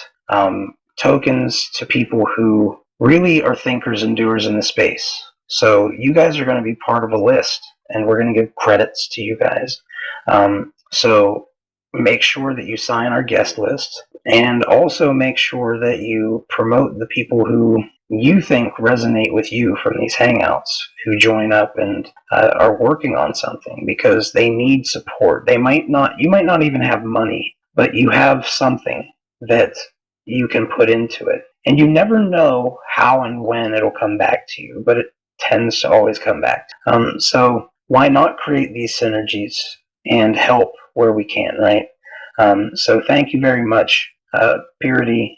[SPEAKER 3] tokens to people who really are thinkers and doers in the space. So you guys are going to be part of a list, and we're going to give credits to you guys. So make sure that you sign our guest list, and also make sure that you promote the people who you think resonate with you from these Hangouts, who join up and are working on something, because they need support. You might not even have money, but you have something that you can put into it. And you never know how and when it'll come back to you, but it tends to always come back. So why not create these synergies and help where we can, right? So thank you very much, Peerity,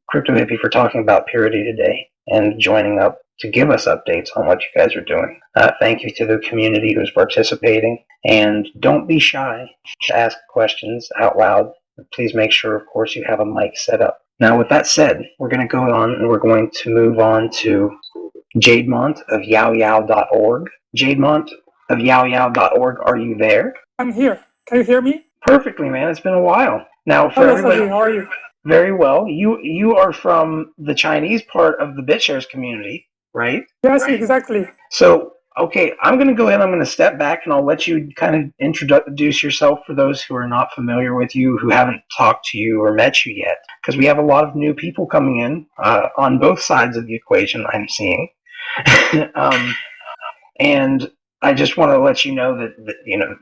[SPEAKER 3] Crypto Hippie, for talking about Peerity today and joining up to give us updates on what you guys are doing. Thank you to the community who's participating, and don't be shy to ask questions out loud. Please make sure, of course, you have a mic set up. Now, with that said, we're going to go on and we're going to move on to Jademont of Yoyow.org. Jademont of Yoyow.org, are you there?
[SPEAKER 8] I'm here. Can you hear me?
[SPEAKER 3] Perfectly, man. It's been a while. Now, for everybody,
[SPEAKER 8] how are you?
[SPEAKER 3] very well. You are from the Chinese part of the BitShares community, right?
[SPEAKER 8] Yes, exactly.
[SPEAKER 3] So, okay, I'm going to go ahead. I'm going to step back, and I'll let you kind of introduce yourself for those who are not familiar with you, who haven't talked to you or met you yet, because we have a lot of new people coming in on both sides of the equation. I'm seeing, and I just want to let you know that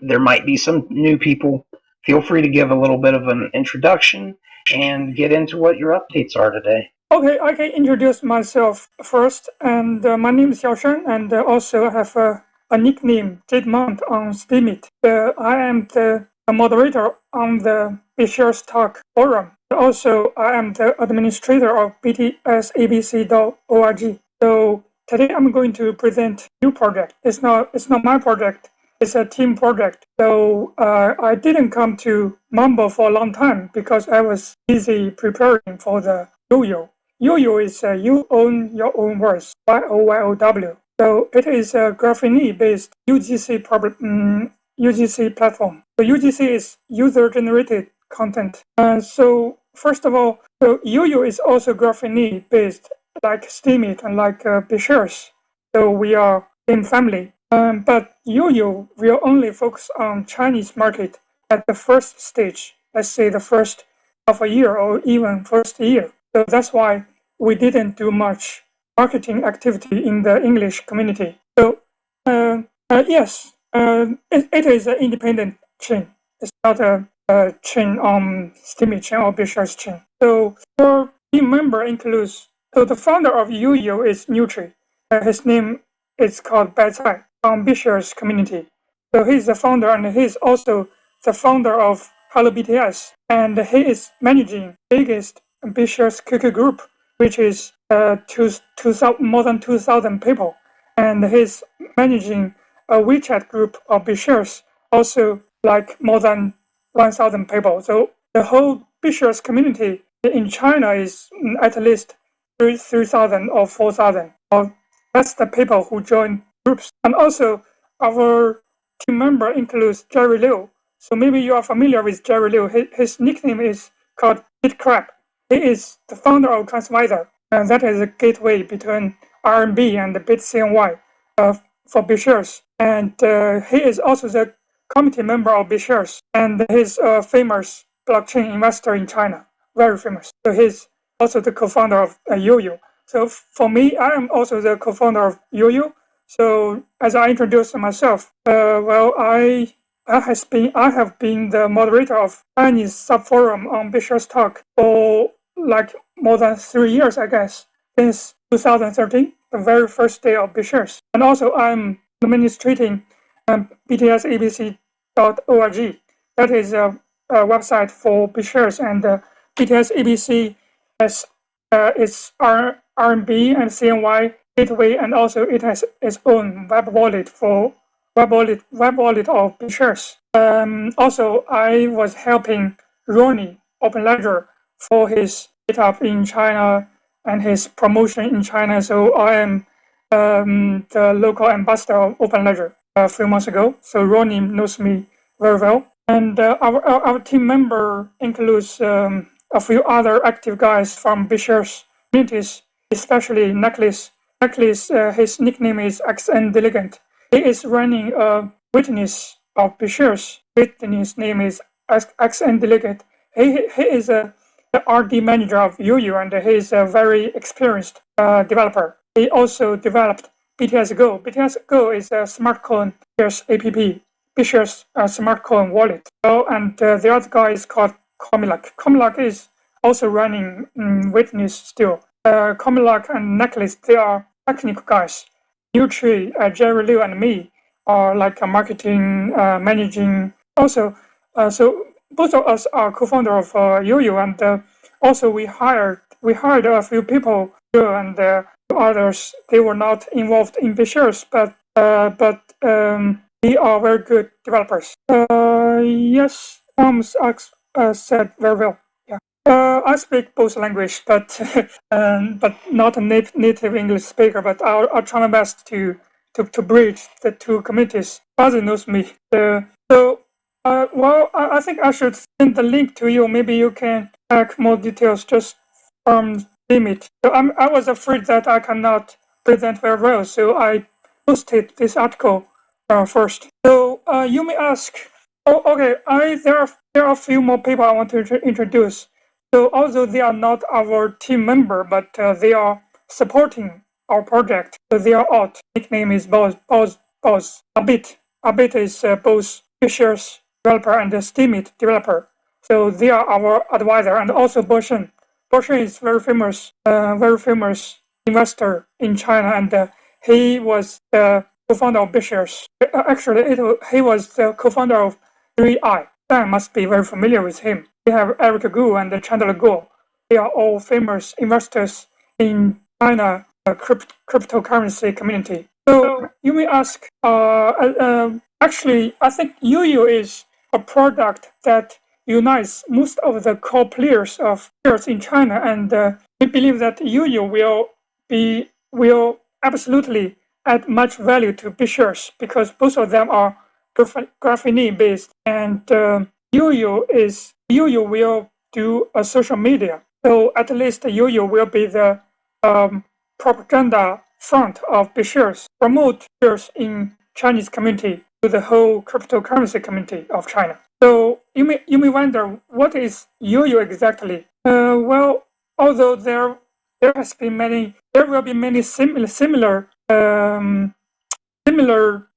[SPEAKER 3] there might be some new people. Feel free to give a little bit of an introduction and get into what your updates are today.
[SPEAKER 8] Okay, I can introduce myself first, and my name is Xiaoshen, and also have a nickname, Jademont on Steemit. I am the moderator on the BitShares Talk forum. Also, I am the administrator of btsabc.org. So today I'm going to present a new project. It's not my project. It's a team project. So I didn't come to Mambo for a long time because I was busy preparing for the Yoyow. Yoyow is you own your own words, YOYOW. So it is a Graphene-based UGC platform. So UGC is user-generated content. So first of all, so Yoyow is also Graphene-based, like Steemit and like BitShares. So we are in family. But Yoyow will only focus on Chinese market at the first stage, let's say the first half a year or even first year. So that's why we didn't do much marketing activity in the English community. So yes, it is an independent chain. It's not a chain on Steemit chain or BitShares chain. So our team member includes, so the founder of Yoyow is Nutri. His name is called Bai Cai on BitShares community. So he's the founder, and he's also the founder of Hello BTS, and he is managing biggest BitShares QQ group, which is more than 2,000 people, and he's managing a WeChat group of BitShares, also like more than 1,000 people. So the whole BitShares community in China is at least 3,000 or 4,000. Or that's the people who join groups. And also our team member includes Jerry Liu. So maybe you are familiar with Jerry Liu. His nickname is called BitCrab. He is the founder of Transmiser, and that is a gateway between RMB and the BitCNY for BitShares. And he is also the committee member of BitShares, and he's a famous blockchain investor in China, very famous. So he's also the co-founder of Yoyow. So for me, I am also the co-founder of Yoyow. So as I introduced myself, I have been the moderator of Chinese subforum on BitShares Talk for like more than 3 years, I guess, since 2013, the very first day of BitShares. And also I'm administrating btsabc.org. That is a website for BitShares, and BTSABC has its RMB and CNY gateway, and also it has its own web wallet of BitShares. Also, I was helping Ronnie OpenLedger for his meetup in China and his promotion in China. So I am the local ambassador of Open Ledger a few months ago. So Ronnie knows me very well. And our team member includes a few other active guys from PeerPlays communities, especially Necklace. Necklace, his nickname is XN Delegate. He is running a witness of PeerPlays. Witness name is XN Delegate. He is the RD manager of Yoyow, and he is a very experienced developer. He also developed BTS Go. BTS Go is a smart coin app. PeerPlays smart coin wallet. So, and the other guy is called Comilak. Comilak is also running Witness still. Comilak and Necklace, they are technical guys. Nutri, Jerry Liu, and me are like marketing, managing. Also, so both of us are co-founder of Yoyow, and also we hired a few people and others. They were not involved in PeerPlays, but they are very good developers. Yes, Tom said very well. Yeah. I speak both language, but not a native English speaker. But I'll try my best to bridge the two communities. Father knows me. Well, I think I should send the link to you. Maybe you can check more details just from Limit. So I was afraid that I cannot present very well, so I posted this article first. So you may ask, okay, there are a few more people I want to introduce. So although they are not our team member, but they are supporting our project. So they are out. Nickname is Boz. Abit is both PeerPlays developer and Steemit developer. So they are our advisor, and also Boshen. Boshen is very famous investor in China, and he was the co-founder of PeerPlays. Actually, he was the co-founder of 3i. Dan must be very familiar with him. We have Eric Gu and Chandler Guo. They are all famous investors in China cryptocurrency community. So you may ask, actually, I think Yoyow is a product that unites most of the core players in China, and we believe that Yoyow will absolutely add much value to PeerPlays because both of them are graphene based, and Yoyow will do a social media. So at least Yoyow will be the propaganda front of PeerPlays, promote PeerPlays in Chinese community to the whole cryptocurrency community of China. So you may wonder, what is Yoyow exactly? Well, although there will be many similar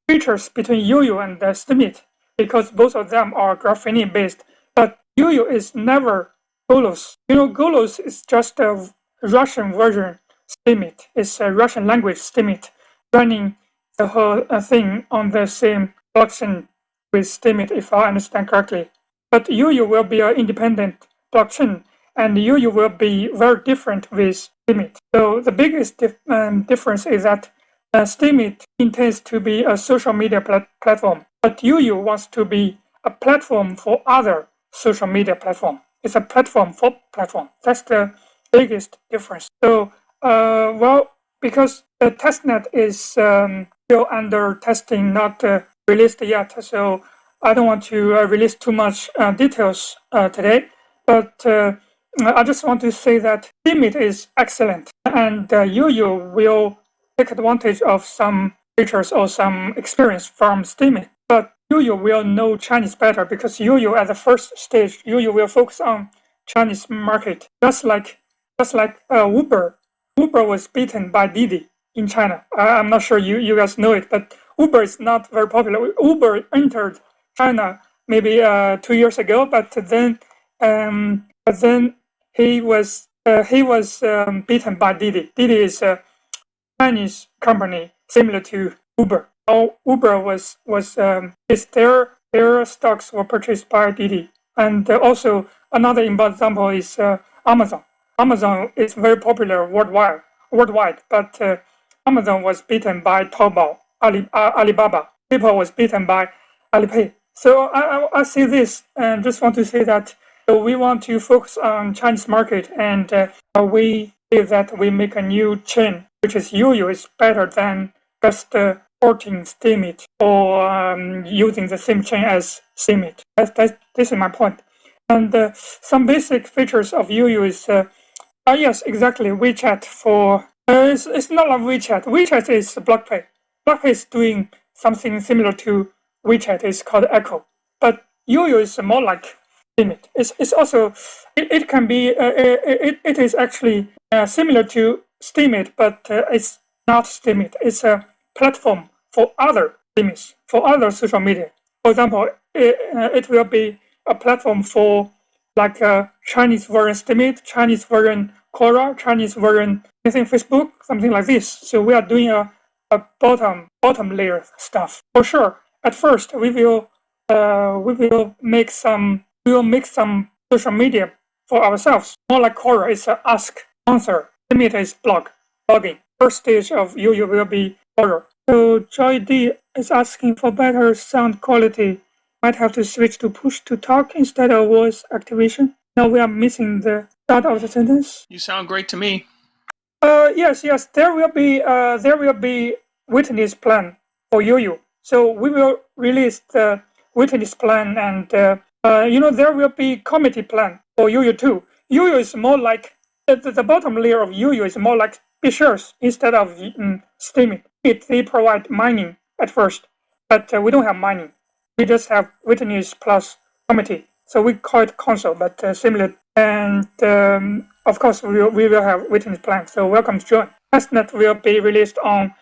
[SPEAKER 8] features between Yoyow and Steemit because both of them are graphene based. But Yoyow is never Golos. Golos is just a Russian version Steemit. It's a Russian language Steemit running the whole thing on the same blockchain with Steemit, if I understand correctly. But Yoyow will be an independent blockchain, and Yoyow will be very different with Steemit. So the biggest difference is that Steemit intends to be a social media platform, but Yoyow wants to be a platform for other social media platform. It's a platform for platform. That's the biggest difference. So, because the testnet is still under testing, not released yet, so I don't want to release too much details today. But I just want to say that Steemit is excellent, and Yoyow will take advantage of some features or some experience from Steemit. But Yoyow will know Chinese better because Yoyow at the first stage, Yoyow will focus on Chinese market, just like Uber. Uber was beaten by Didi in China. I'm not sure you guys know it, but Uber is not very popular. Uber entered China maybe 2 years ago, but then he was beaten by Didi. Didi is a Chinese company similar to Uber. Uber was their stocks were purchased by Didi, and also another example is Amazon. Amazon is very popular worldwide, but Amazon was beaten by Taobao, Alibaba. PayPal was beaten by Alipay. So I see this and just want to say that So we want to focus on Chinese market, and we feel that we make a new chain, which is Yoyow is better than just porting Steemit or using the same chain as Steemit. This is my point. And some basic features of Yoyow is yes, exactly. WeChat for it's not like WeChat. WeChat is BlockPay. BlockPay is doing something similar to WeChat. It's called Echo, but Yoyow is more like Steemit. It's also it can be it is actually similar to Steemit, but it's not Steemit. It's a platform for other Steemits, for other social media. For example, it will be a platform for like Chinese version Steemit, Chinese version Quora, Chinese version anything Facebook, something like this. So we are doing a bottom layer stuff for sure. At first, we will make some social media for ourselves. More like Quora is a ask answer. Steemit is blogging. First stage of Yoyow will be Quora. So Joy D is asking for better sound quality. Might have to switch to push to talk instead of voice activation. Now we are missing the start of the sentence.
[SPEAKER 5] You sound great to me.
[SPEAKER 8] Yes. There will be witness plan for Yoyow. So we will release the witness plan, and there will be committee plan for Yoyow too. Yoyow is more like the bottom layer of Yoyow is more like PeerShares instead of Steemit. They provide mining at first, but we don't have mining. We just have witness plus committee. So we call it console, but similar. And of course, we will have witness plan. So welcome to join. Testnet will be released on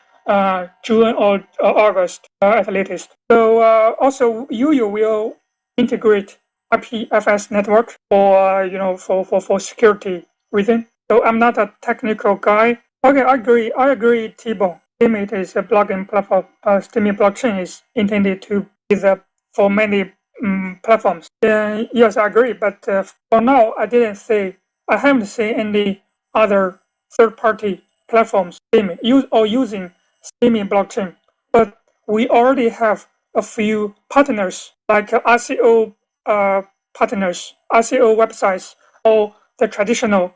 [SPEAKER 8] June or August at the latest. So also Yoyow will integrate IPFS network for for security reason. So I'm not a technical guy. Okay, I agree, T-Bone. Steemit is a blogging platform. Steemit blockchain is intended to be for many platforms. Yes, I agree. But for now, I haven't seen any other third-party platforms using Steemit blockchain. But we already have a few partners like RCO partners, RCO websites, or the traditional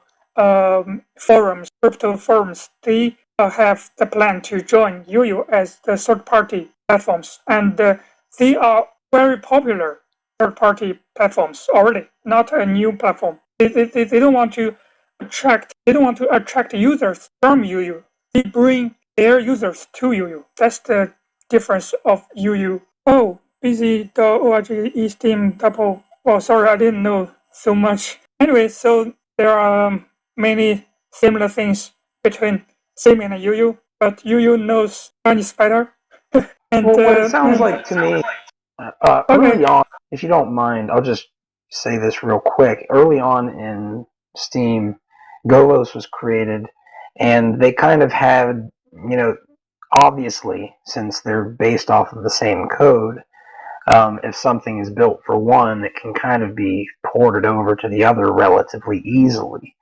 [SPEAKER 8] forums, crypto forums. They have the plan to join Yoyow as the third-party platforms, and they are very popular third-party platforms already, not a new platform. They don't want to attract users from Yoyow. They bring their users to Yoyow. That's the difference of Yoyow. Oh, busy.org Steam double. Oh, sorry, I didn't know so much. Anyway, so there are many similar things between Steemit and Yoyow, but Yoyow knows Chinese better. And
[SPEAKER 3] well, what it sounds like to me, early on, if you don't mind, I'll just say this real quick. Early on in Steam, Golos was created, and they kind of had, obviously, since they're based off of the same code, if something is built for one, it can kind of be ported over to the other relatively easily.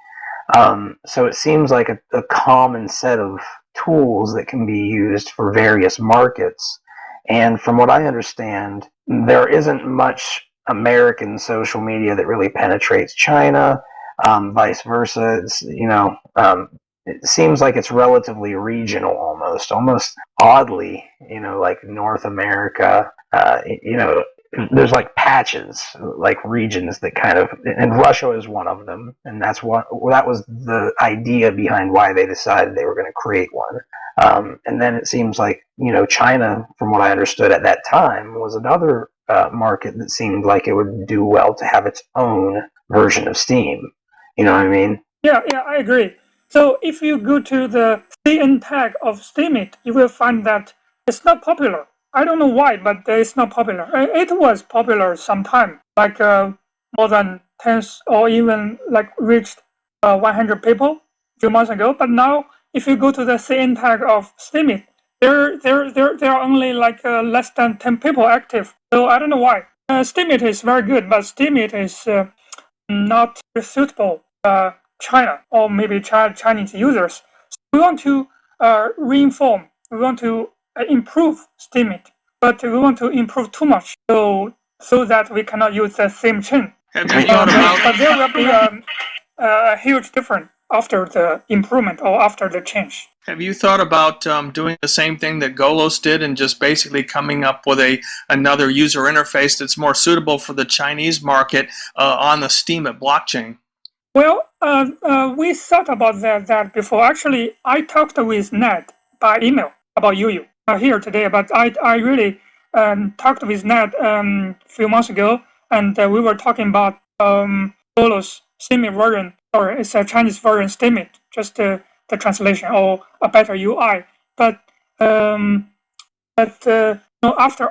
[SPEAKER 3] So it seems like a common set of tools that can be used for various markets. And from what I understand, there isn't much American social media that really penetrates China. Vice versa, it seems like it's relatively regional, almost oddly, like North America. There's like patches, like regions that kind of, and Russia is one of them, and that was the idea behind why they decided they were going to create one. And then it seems like, China, from what I understood at that time, was another market that seemed like it would do well to have its own version of Steam. You know what I mean?
[SPEAKER 8] Yeah, I agree. So if you go to the CN tag of Steemit, you will find that it's not popular. I don't know why, but it's not popular. It was popular sometime, like more than 10 or even like reached 100 people a few months ago. But now, if you go to the CN tag of Steemit, there are only like less than 10 people active. So I don't know why. Steemit is very good, but Steemit is not suitable China or maybe Chinese users. So we want to reinform. We want to improve Steemit, but we want to improve too much so that we cannot use the same chain.
[SPEAKER 5] Have you thought about?
[SPEAKER 8] But there will be a huge difference after the improvement or after the change.
[SPEAKER 5] Have you thought about doing the same thing that Golos did and just basically coming up with another user interface that's more suitable for the Chinese market on the Steemit blockchain?
[SPEAKER 8] Well, we thought about that before. Actually, I talked with Ned by email about Yoyow here today, but I really talked with Ned a few months ago, and we were talking about Golos Steemit version, or it's a Chinese version Steemit, just the translation or a better UI. But after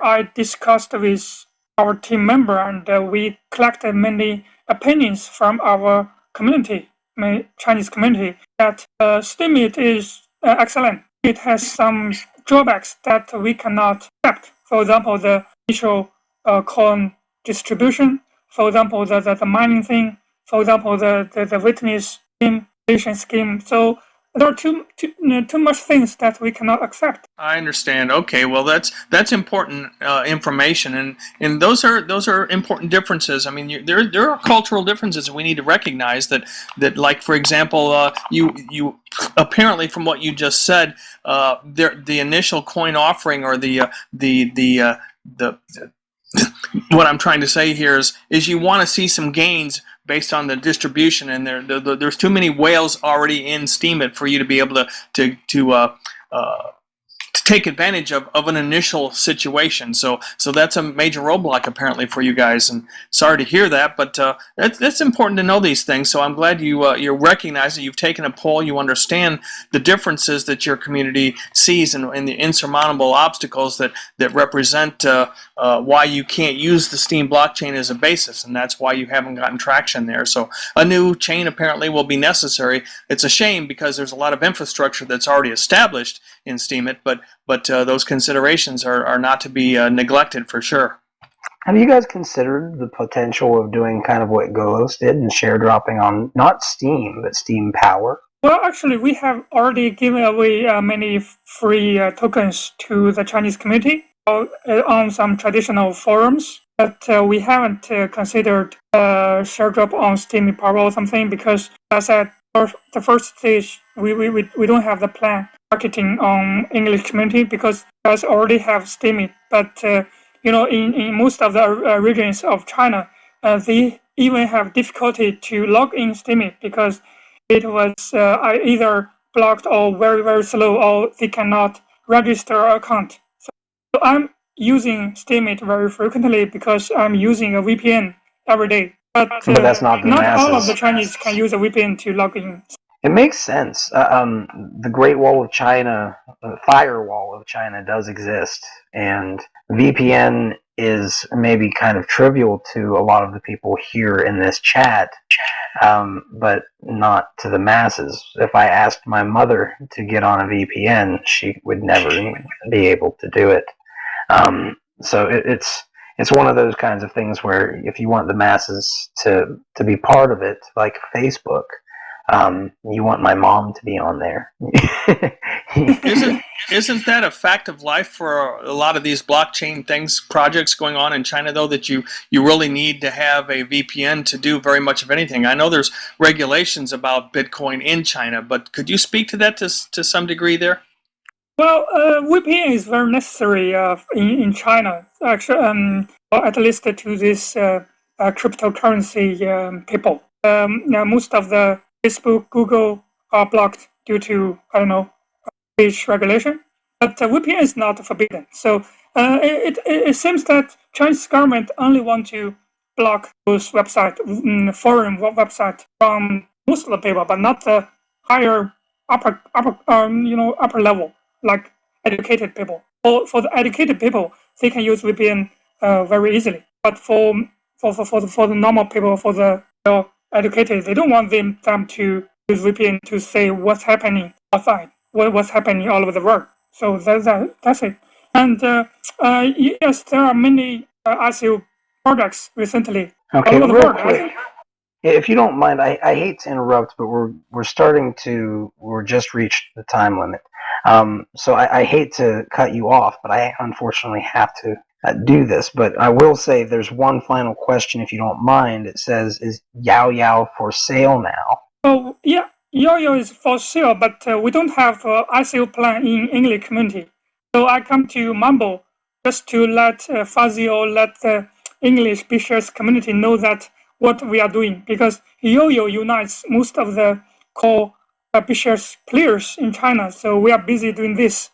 [SPEAKER 8] I discussed with our team member and we collected many opinions from our community, my Chinese community, that Steemit is excellent. It has some drawbacks that we cannot accept. For example, the initial coin distribution. For example, the mining thing. For example, the witness scheme. So there are too much things that we cannot accept.
[SPEAKER 5] I understand. Okay, well that's important information, and those are important differences. I mean, there are cultural differences we need to recognize that like, for example, you apparently, from what you just said, the initial coin offering, or the what I'm trying to say here is you want to see some gains based on the distribution, and there's too many whales already in Steemit for you to be able to take advantage of an initial situation. So that's a major roadblock apparently for you guys, and sorry to hear that, but that's important to know these things. So I'm glad you recognize that you've taken a poll, you understand the differences that your community sees and the insurmountable obstacles that represent why you can't use the Steem blockchain as a basis, and that's why you haven't gotten traction there. So a new chain apparently will be necessary. It's a shame because there's a lot of infrastructure that's already established in Steemit, but those considerations are not to be neglected for sure.
[SPEAKER 3] Have you guys considered the potential of doing kind of what Golos did and share dropping on not Steem, but Steem Power?
[SPEAKER 8] Well, actually, we have already given away many free tokens to the Chinese community on some traditional forums, but we haven't considered share drop on Steem Power or something because, as I said, for the first stage, we don't have the plan marketing on English community because guys already have Steemit. But in most of the regions of China, they even have difficulty to log in Steemit because it was either blocked or very, very slow, or they cannot register an account. So I'm using Steemit very frequently because I'm using a VPN every day. But
[SPEAKER 3] that's not
[SPEAKER 8] all of the Chinese can use a VPN to log in.
[SPEAKER 3] It makes sense. The Great Wall of China, the firewall of China does exist, and VPN is maybe kind of trivial to a lot of the people here in this chat, but not to the masses. If I asked my mother to get on a VPN, she would never be able to do it. So it's one of those kinds of things where if you want the masses to be part of it, like Facebook, you want my mom to be on there.
[SPEAKER 5] Isn't that a fact of life for a lot of these blockchain projects going on in China, though, that you really need to have a VPN to do very much of anything? I know there's regulations about Bitcoin in China, but could you speak to that to some degree there?
[SPEAKER 8] Well, VPN is very necessary in China, actually, or at least to this cryptocurrency people. Most of the Facebook, Google are blocked due to, speech regulation, but VPN is not forbidden. So it seems that Chinese government only want to block those websites, foreign websites from most of the people, but not the higher upper level, like educated people. For the educated people, they can use VPN very easily. But for the normal people, for the educated, they don't want them to use VPN to say what's happening outside, what's happening all over the world. So that's it. And yes, there are many ICO projects recently
[SPEAKER 3] Okay,
[SPEAKER 8] all over the
[SPEAKER 3] real
[SPEAKER 8] world.
[SPEAKER 3] quick. If you don't mind, I hate to interrupt, but we're just reached the time limit. So I hate to cut you off, but I unfortunately have to do this. But I will say there's one final question, if you don't mind. It says, is Yoyow for sale now?
[SPEAKER 8] Oh, yeah, Yoyow is for sale, but we don't have ICO plan in English community. So I come to Mumble just to let Fuzzy or let the English PeerShares community know that what we are doing, because Yoyow unites most of the core PeerShares players in China. So we are busy doing this.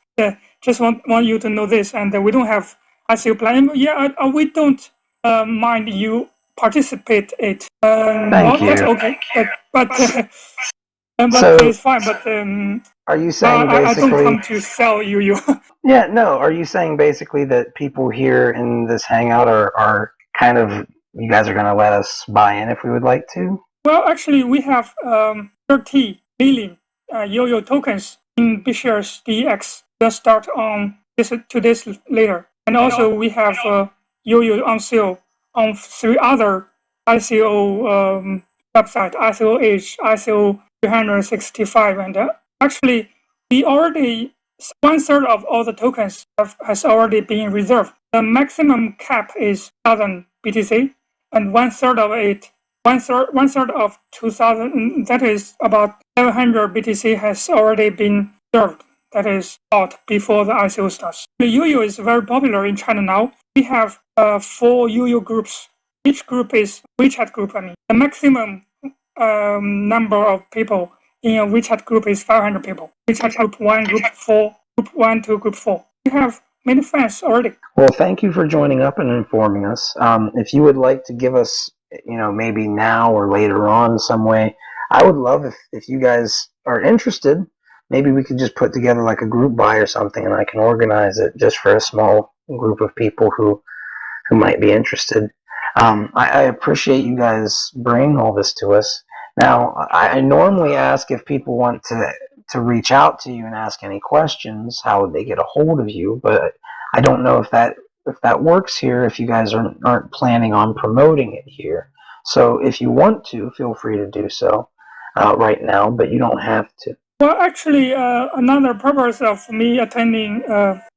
[SPEAKER 8] Just want you to know this, and we don't have ICO plan. Yeah, we don't mind you participate it.
[SPEAKER 3] Thank you.
[SPEAKER 8] That's okay. But
[SPEAKER 3] So-
[SPEAKER 8] it's fine. But
[SPEAKER 3] Are you saying
[SPEAKER 8] I don't
[SPEAKER 3] basically?
[SPEAKER 8] come to sell you.
[SPEAKER 3] Yeah, no. Are you saying basically that people here in this hangout are kind of, you guys are going to let us buy in if we would like to?
[SPEAKER 8] Well, actually, we have 30 million Yoyow tokens in PeerShares DX. We'll start on this 2 days later. And also, we have Yoyow on sale on 3 other ICO websites: ICO Age, ICO 365, and actually, we already 1/3 of all the tokens has already been reserved. The maximum cap is 1,000 BTC, and 1/3 of it, one third of 2,000, that is about 700 BTC, has already been reserved. That is out before the ICO starts. The Yoyow is very popular in China now. We have 4 Yoyow groups. Each group is WeChat group. The maximum number of people in a WeChat group is 500 people. WeChat group 1, group 4, group 1 to group 4. We have many fans already.
[SPEAKER 3] Well, thank you for joining up and informing us. If you would like to give us, maybe now or later on some way, I would love if you guys are interested. Maybe we could just put together like a group buy or something, and I can organize it just for a small group of people who might be interested. I appreciate you guys bringing all this to us. Now, I normally ask if people want to reach out to you and ask any questions, how would they get a hold of you? But I don't know if that works here, if you guys aren't planning on promoting it here. So if you want to, feel free to do so right now, but you don't have to.
[SPEAKER 8] Well, actually, another purpose of me attending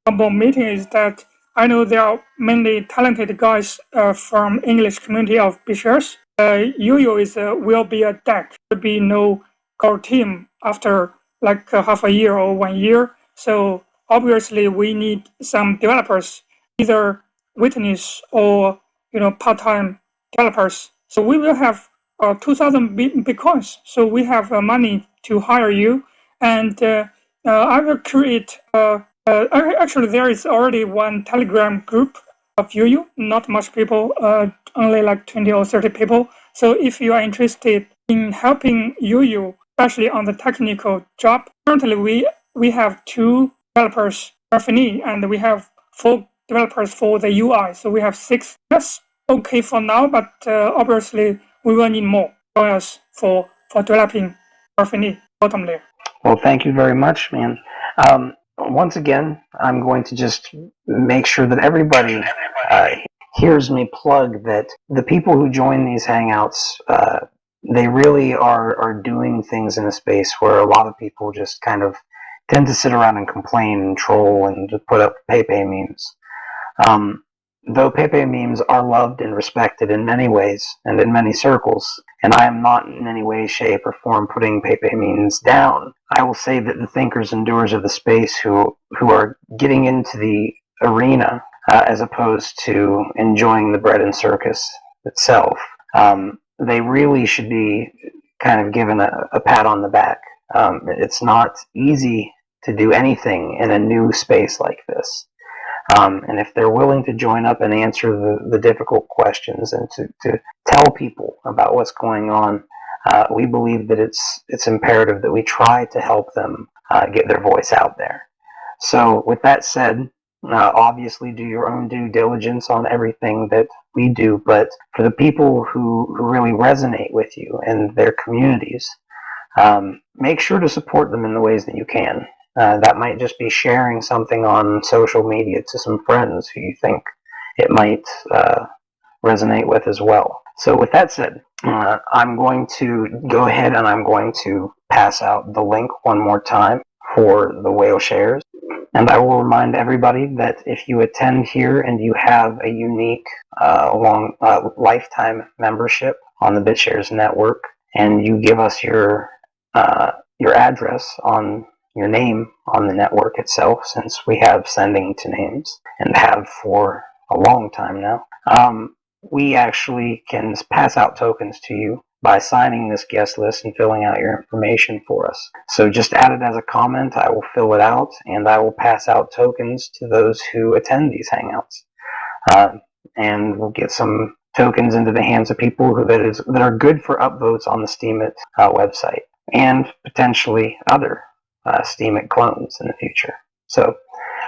[SPEAKER 8] Mumble meeting is that I know there are many talented guys from English community of PeerShares. Yoyow will be a deck. There will be no core team after like half a year or 1 year. So obviously we need some developers, either witness or part-time developers. So we will have 2,000 bitcoins. So we have money to hire you, and I will create. Actually, there is already one Telegram group of Yoyow. Not much people, only like 20 or 30 people. So if you are interested in helping Yoyow, especially on the technical job, currently we have 2 developers, Graphene, and we have 4 developers for the UI. So we have 6. That's okay for now, but obviously we will need more joiners for developing Graphene bottom layer.
[SPEAKER 3] Well, thank you very much, man. Once again, I'm going to just make sure that everybody hears me plug that the people who join these hangouts, they really are doing things in a space where a lot of people just kind of tend to sit around and complain and troll and just put up PeerPlays memes. Though PeerPlays memes are loved and respected in many ways and in many circles, and I am not in any way, shape, or form putting PeerPlays memes down, I will say that the thinkers and doers of the space who are getting into the arena as opposed to enjoying the bread and circus itself, they really should be kind of given a pat on the back. It's not easy to do anything in a new space like this. And if they're willing to join up and answer the difficult questions and to tell people about what's going on, we believe that it's imperative that we try to help them get their voice out there. So with that said, obviously do your own due diligence on everything that we do, but for the people who really resonate with you and their communities, make sure to support them in the ways that you can. That might just be sharing something on social media to some friends who you think it might resonate with as well. So with that said, I'm going to go ahead and I'm going to pass out the link one more time for the WhaleShares. And I will remind everybody that if you attend here and you have a unique lifetime membership on the BitShares network, and you give us your address on your name on the network itself, since we have sending to names and have for a long time now, we actually can pass out tokens to you by signing this guest list and filling out your information for us. So just add it as a comment. I will fill it out, and I will pass out tokens to those who attend these Hangouts. And we'll get some tokens into the hands of people that are good for upvotes on the Steemit website, and potentially other Steemit clones in the future. So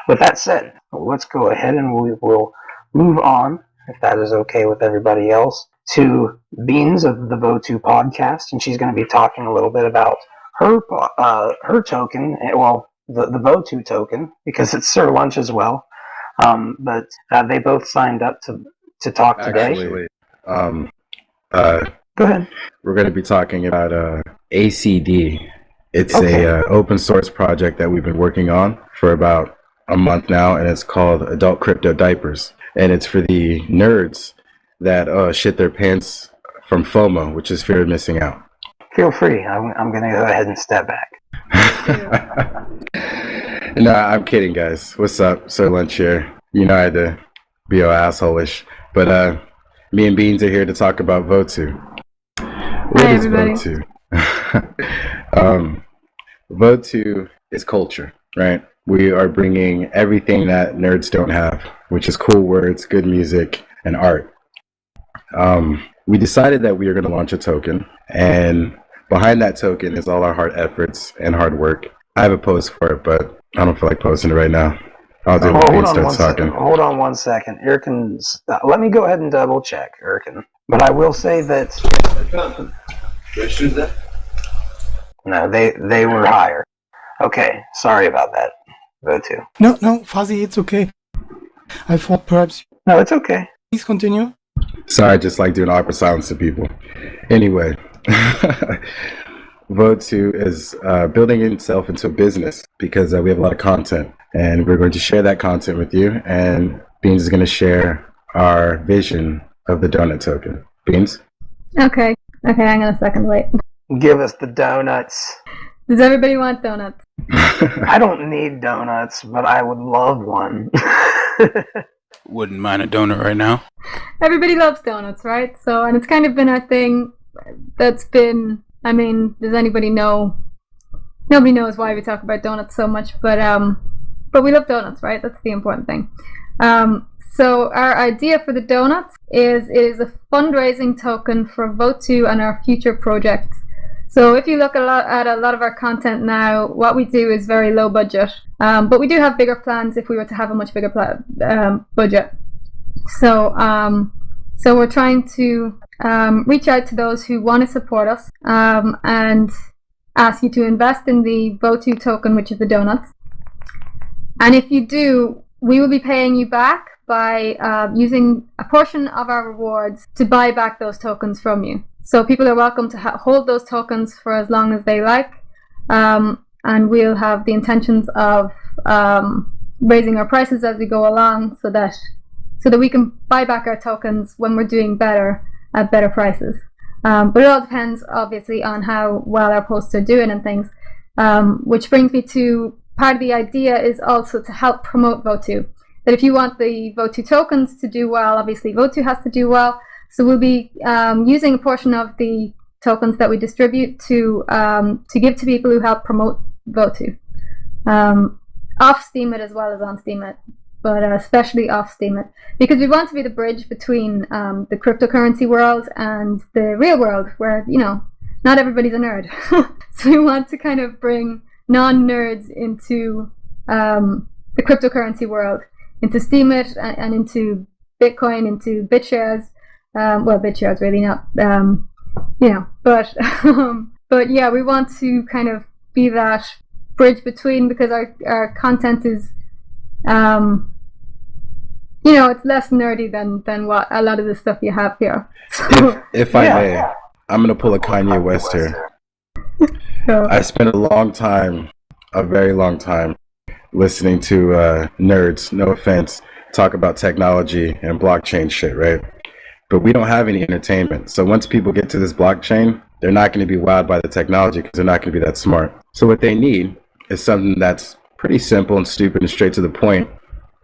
[SPEAKER 3] with that said, let's go ahead and we will move on, if that is okay with everybody else, to Beans of the Votu podcast, and she's going to be talking a little bit about her token, well, the Votu token, because it's Sir Lunch as well. But they both signed up to talk today.
[SPEAKER 9] Actually,
[SPEAKER 3] go ahead.
[SPEAKER 9] We're going to be talking about ACD. It's a open source project that we've been working on for about a month now, and it's called Adult Crypto Diapers. And it's for the nerds that shit their pants from FOMO, which is fear of missing out.
[SPEAKER 3] Feel free. I'm going to go ahead and step back.
[SPEAKER 9] No, I'm kidding, guys. What's up? Sir Lunch here. You know I had to be all asshole-ish. But me and Beans are here to talk about Votu. What is Votu? Votu is culture, right? We are bringing everything that nerds don't have, which is cool words, good music, and art. We decided that we are going to launch a token, and behind that token is all our hard efforts and hard work. I have a post for it, but I don't feel like posting it right now. I'll do it when Beans starts talking.
[SPEAKER 3] Hold on 1 second. Irkin's, let me go ahead and double check, Irkin. But I will say that... No, they were higher. Okay, sorry about that, Votu.
[SPEAKER 10] No, Fuzzy, it's okay. I thought perhaps...
[SPEAKER 3] No, it's okay.
[SPEAKER 10] Please continue.
[SPEAKER 9] Sorry, I just like doing awkward silence to people. Anyway, Votu is building itself into a business because we have a lot of content, and we're going to share that content with you, and Beans is going to share our vision of the donut token. Beans?
[SPEAKER 11] Okay, hang on a second, wait.
[SPEAKER 3] Give us the donuts.
[SPEAKER 11] Does everybody want donuts?
[SPEAKER 3] I don't need donuts, but I would love one.
[SPEAKER 12] Wouldn't mind a donut right now.
[SPEAKER 11] Everybody loves donuts, right? So, and it's kind of been our thing that's been, I mean, does anybody know? Nobody knows why we talk about donuts so much, but we love donuts, right? That's the important thing. So our idea for the donuts is it is a fundraising token for Votu and our future projects. So if you look at a lot of our content now, what we do is very low budget, but we do have bigger plans if we were to have a much bigger budget. So we're trying to reach out to those who want to support us and ask you to invest in the Votu token, which is the donuts. And if you do, we will be paying you back by using a portion of our rewards to buy back those tokens from you. So people are welcome to hold those tokens for as long as they like, and we'll have the intentions of raising our prices as we go along, so that we can buy back our tokens when we're doing better at better prices. But it all depends, obviously, on how well our posts are doing and things. Which brings me to part of the idea is also to help promote Votu. That if you want the Votu tokens to do well, obviously Votu has to do well. So we'll be using a portion of the tokens that we distribute to give to people who help promote Votu. Off Steemit as well as on Steemit, but especially off Steemit, because we want to be the bridge between the cryptocurrency world and the real world, where, you know, not everybody's a nerd. So we want to kind of bring non-nerds into the cryptocurrency world, into Steemit and into Bitcoin, into BitShares. Well, BitShares really not, you know, but yeah, we want to kind of be that bridge between, because our content is, you know, it's less nerdy than what a lot of the stuff you have here. So,
[SPEAKER 9] if I may, I'm going to pull a Kanye West here. I spent a very long time, listening to nerds, no offense, talk about technology and blockchain shit, right? But we don't have any entertainment. So once people get to this blockchain, they're not going to be wowed by the technology because they're not going to be that smart. So what they need is something that's pretty simple and stupid and straight to the point,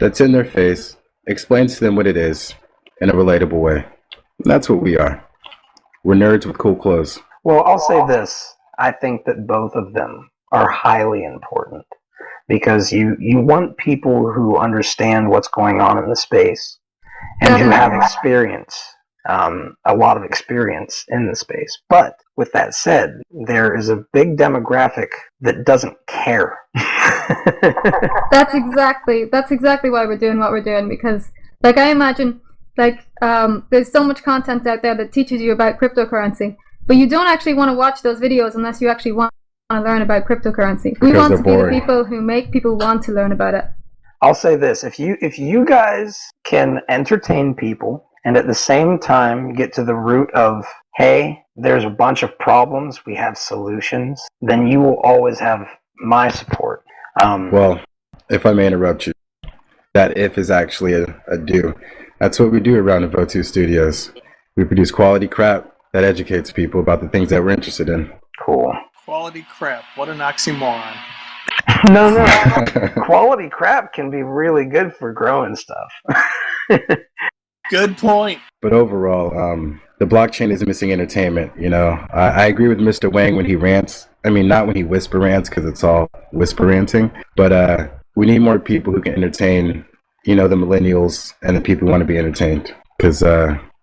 [SPEAKER 9] that's in their face, explains to them what it is in a relatable way. And that's what we are. We're nerds with cool clothes.
[SPEAKER 3] Well, I'll say this. I think that both of them are highly important because you want people who understand what's going on in the space and who have experience, a lot of experience in the space. But with that said, there is a big demographic that doesn't care.
[SPEAKER 11] That's exactly why we're doing what we're doing, because like I imagine there's so much content out there that teaches you about cryptocurrency, but you don't actually want to watch those videos unless you actually want to learn about cryptocurrency. We want to be the people who make people want to learn about it.
[SPEAKER 3] I'll say this, if you guys can entertain people and at the same time get to the root of, hey, there's a bunch of problems, we have solutions, then you will always have my support.
[SPEAKER 9] Well, if I may interrupt you, that if is actually a do. That's what we do around the Votu Studios. We produce quality crap that educates people about the things that we're interested in.
[SPEAKER 3] Cool.
[SPEAKER 5] Quality crap. What an oxymoron.
[SPEAKER 3] No. Quality crap can be really good for growing stuff.
[SPEAKER 5] Good point.
[SPEAKER 9] But overall, the blockchain is missing entertainment. You know, I agree with Mr. Wang when he rants. I mean, not when he whisper rants, because it's all whisper ranting. But we need more people who can entertain, you know, the millennials and the people who want to be entertained. Because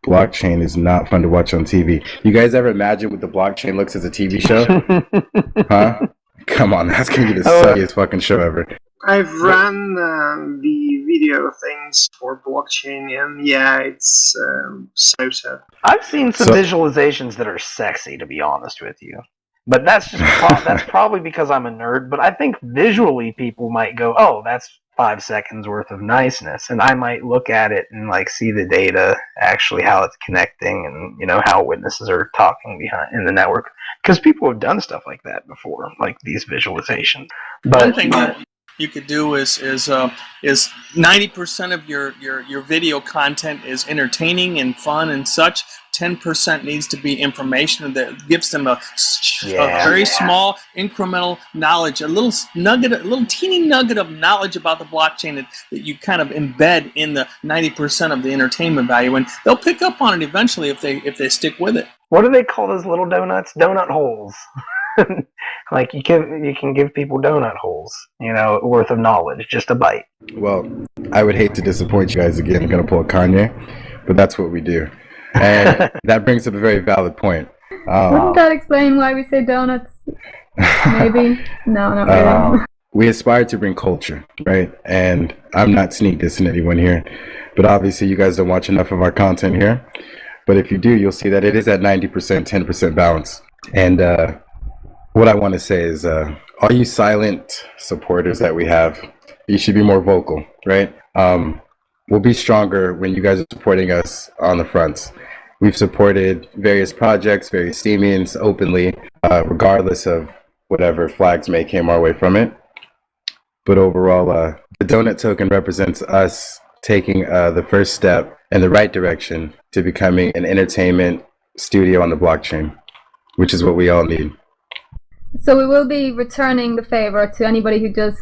[SPEAKER 9] blockchain is not fun to watch on TV. You guys ever imagine what the blockchain looks as a TV show? Huh? Come on, that's going to be the suckiest fucking show ever.
[SPEAKER 13] I've run the video things for blockchain, and yeah, it's so.
[SPEAKER 3] I've seen some visualizations that are sexy, to be honest with you. But that's just that's probably because I'm a nerd. But I think visually people might go, "Oh, that's 5 seconds worth of niceness," and I might look at it and like see the data, actually how it's connecting, and you know how witnesses are talking behind in the network. Because people have done stuff like that before, like these visualizations. But
[SPEAKER 5] one thing that you could do is 90% of your video content is entertaining and fun and such. 10% needs to be information that gives them a very small incremental knowledge, a little teeny nugget of knowledge about the blockchain that you kind of embed in the 90% of the entertainment value, and they'll pick up on it eventually if they stick with it.
[SPEAKER 3] What do they call those little donuts? Donut holes. Like you can give people donut holes, you know, worth of knowledge, just a bite.
[SPEAKER 9] Well, I would hate to disappoint you guys again. I'm gonna pull a Kanye, but that's what we do, and that brings up a very valid point.
[SPEAKER 11] Wouldn't that explain why we say donuts? Maybe. No, not really.
[SPEAKER 9] We aspire to bring culture, right? And I'm not sneak dissing anyone here, but obviously you guys don't watch enough of our content here. But if you do, you'll see that it is at 90%, 10% balance. And what I want to say is, all you silent supporters that we have, you should be more vocal, right? We'll be stronger when you guys are supporting us on the fronts. We've supported various projects, various steamings openly, regardless of whatever flags may came our way from it. But overall, the donut token represents us taking the first step in the right direction to becoming an entertainment studio on the blockchain, which is what we all need.
[SPEAKER 11] So we will be returning the favor to anybody who does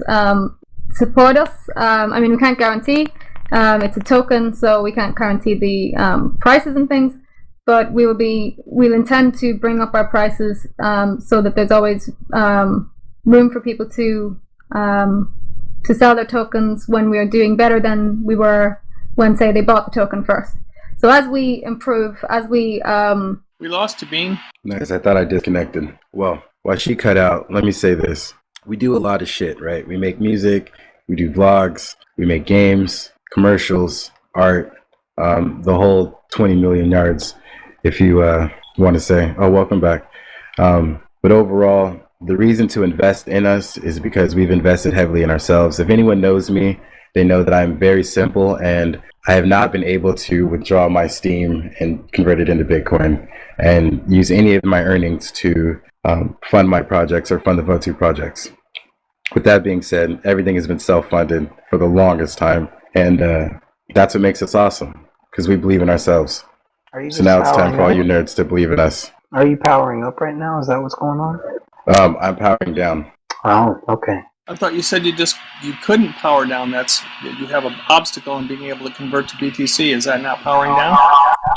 [SPEAKER 11] support us. I mean, we can't guarantee. It's a token, so we can't guarantee the prices and things. But we'll intend to bring up our prices so that there's always room for people to sell their tokens when we are doing better than we were when, say, they bought the token first. So as we improve, as we
[SPEAKER 5] lost you, Bean.
[SPEAKER 9] Nice. I thought I disconnected. Well, while she cut out, let me say this. We do a lot of shit, right? We make music, we do vlogs, we make games, commercials, art, the whole 20 million yards, if you want to say. Oh, welcome back. But overall, the reason to invest in us is because we've invested heavily in ourselves. If anyone knows me, they know that I'm very simple, and I have not been able to withdraw my Steam and convert it into Bitcoin and use any of my earnings to fund my projects or fund the Votu projects. with that being said, everything has been self-funded for the longest time, and that's what makes us awesome, because we believe in ourselves.
[SPEAKER 3] Are you
[SPEAKER 9] So
[SPEAKER 3] just
[SPEAKER 9] now it's time for all
[SPEAKER 3] powering
[SPEAKER 9] you
[SPEAKER 3] up?
[SPEAKER 9] nerds to believe in us.
[SPEAKER 3] Are you powering up right now? Is that what's going on?
[SPEAKER 9] I'm powering down.
[SPEAKER 3] Oh, okay.
[SPEAKER 5] I thought you said you couldn't power down. You have an obstacle in being able to convert to BTC. Is that not powering down?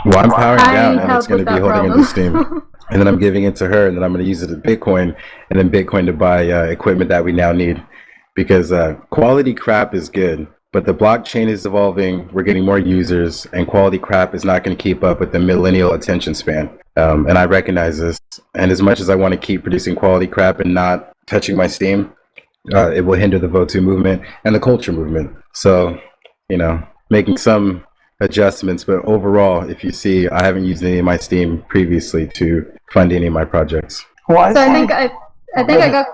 [SPEAKER 9] Well, I'm powering
[SPEAKER 11] I
[SPEAKER 9] down, and
[SPEAKER 11] help
[SPEAKER 9] it's going
[SPEAKER 11] with
[SPEAKER 9] to be
[SPEAKER 11] that
[SPEAKER 9] holding
[SPEAKER 11] problem.
[SPEAKER 9] into Steam. And then I'm giving it to her, and then I'm going to use it as Bitcoin, and then Bitcoin to buy equipment that we now need. Because quality crap is good, but the blockchain is evolving, we're getting more users, and quality crap is not going to keep up with the millennial attention span. And I recognize this. And as much as I want to keep producing quality crap and not touching my Steam, it will hinder the Votu movement and the culture movement. So, making some adjustments, but overall, if you see, I haven't used any of my Steam previously to fund any of my projects.
[SPEAKER 11] So I think I got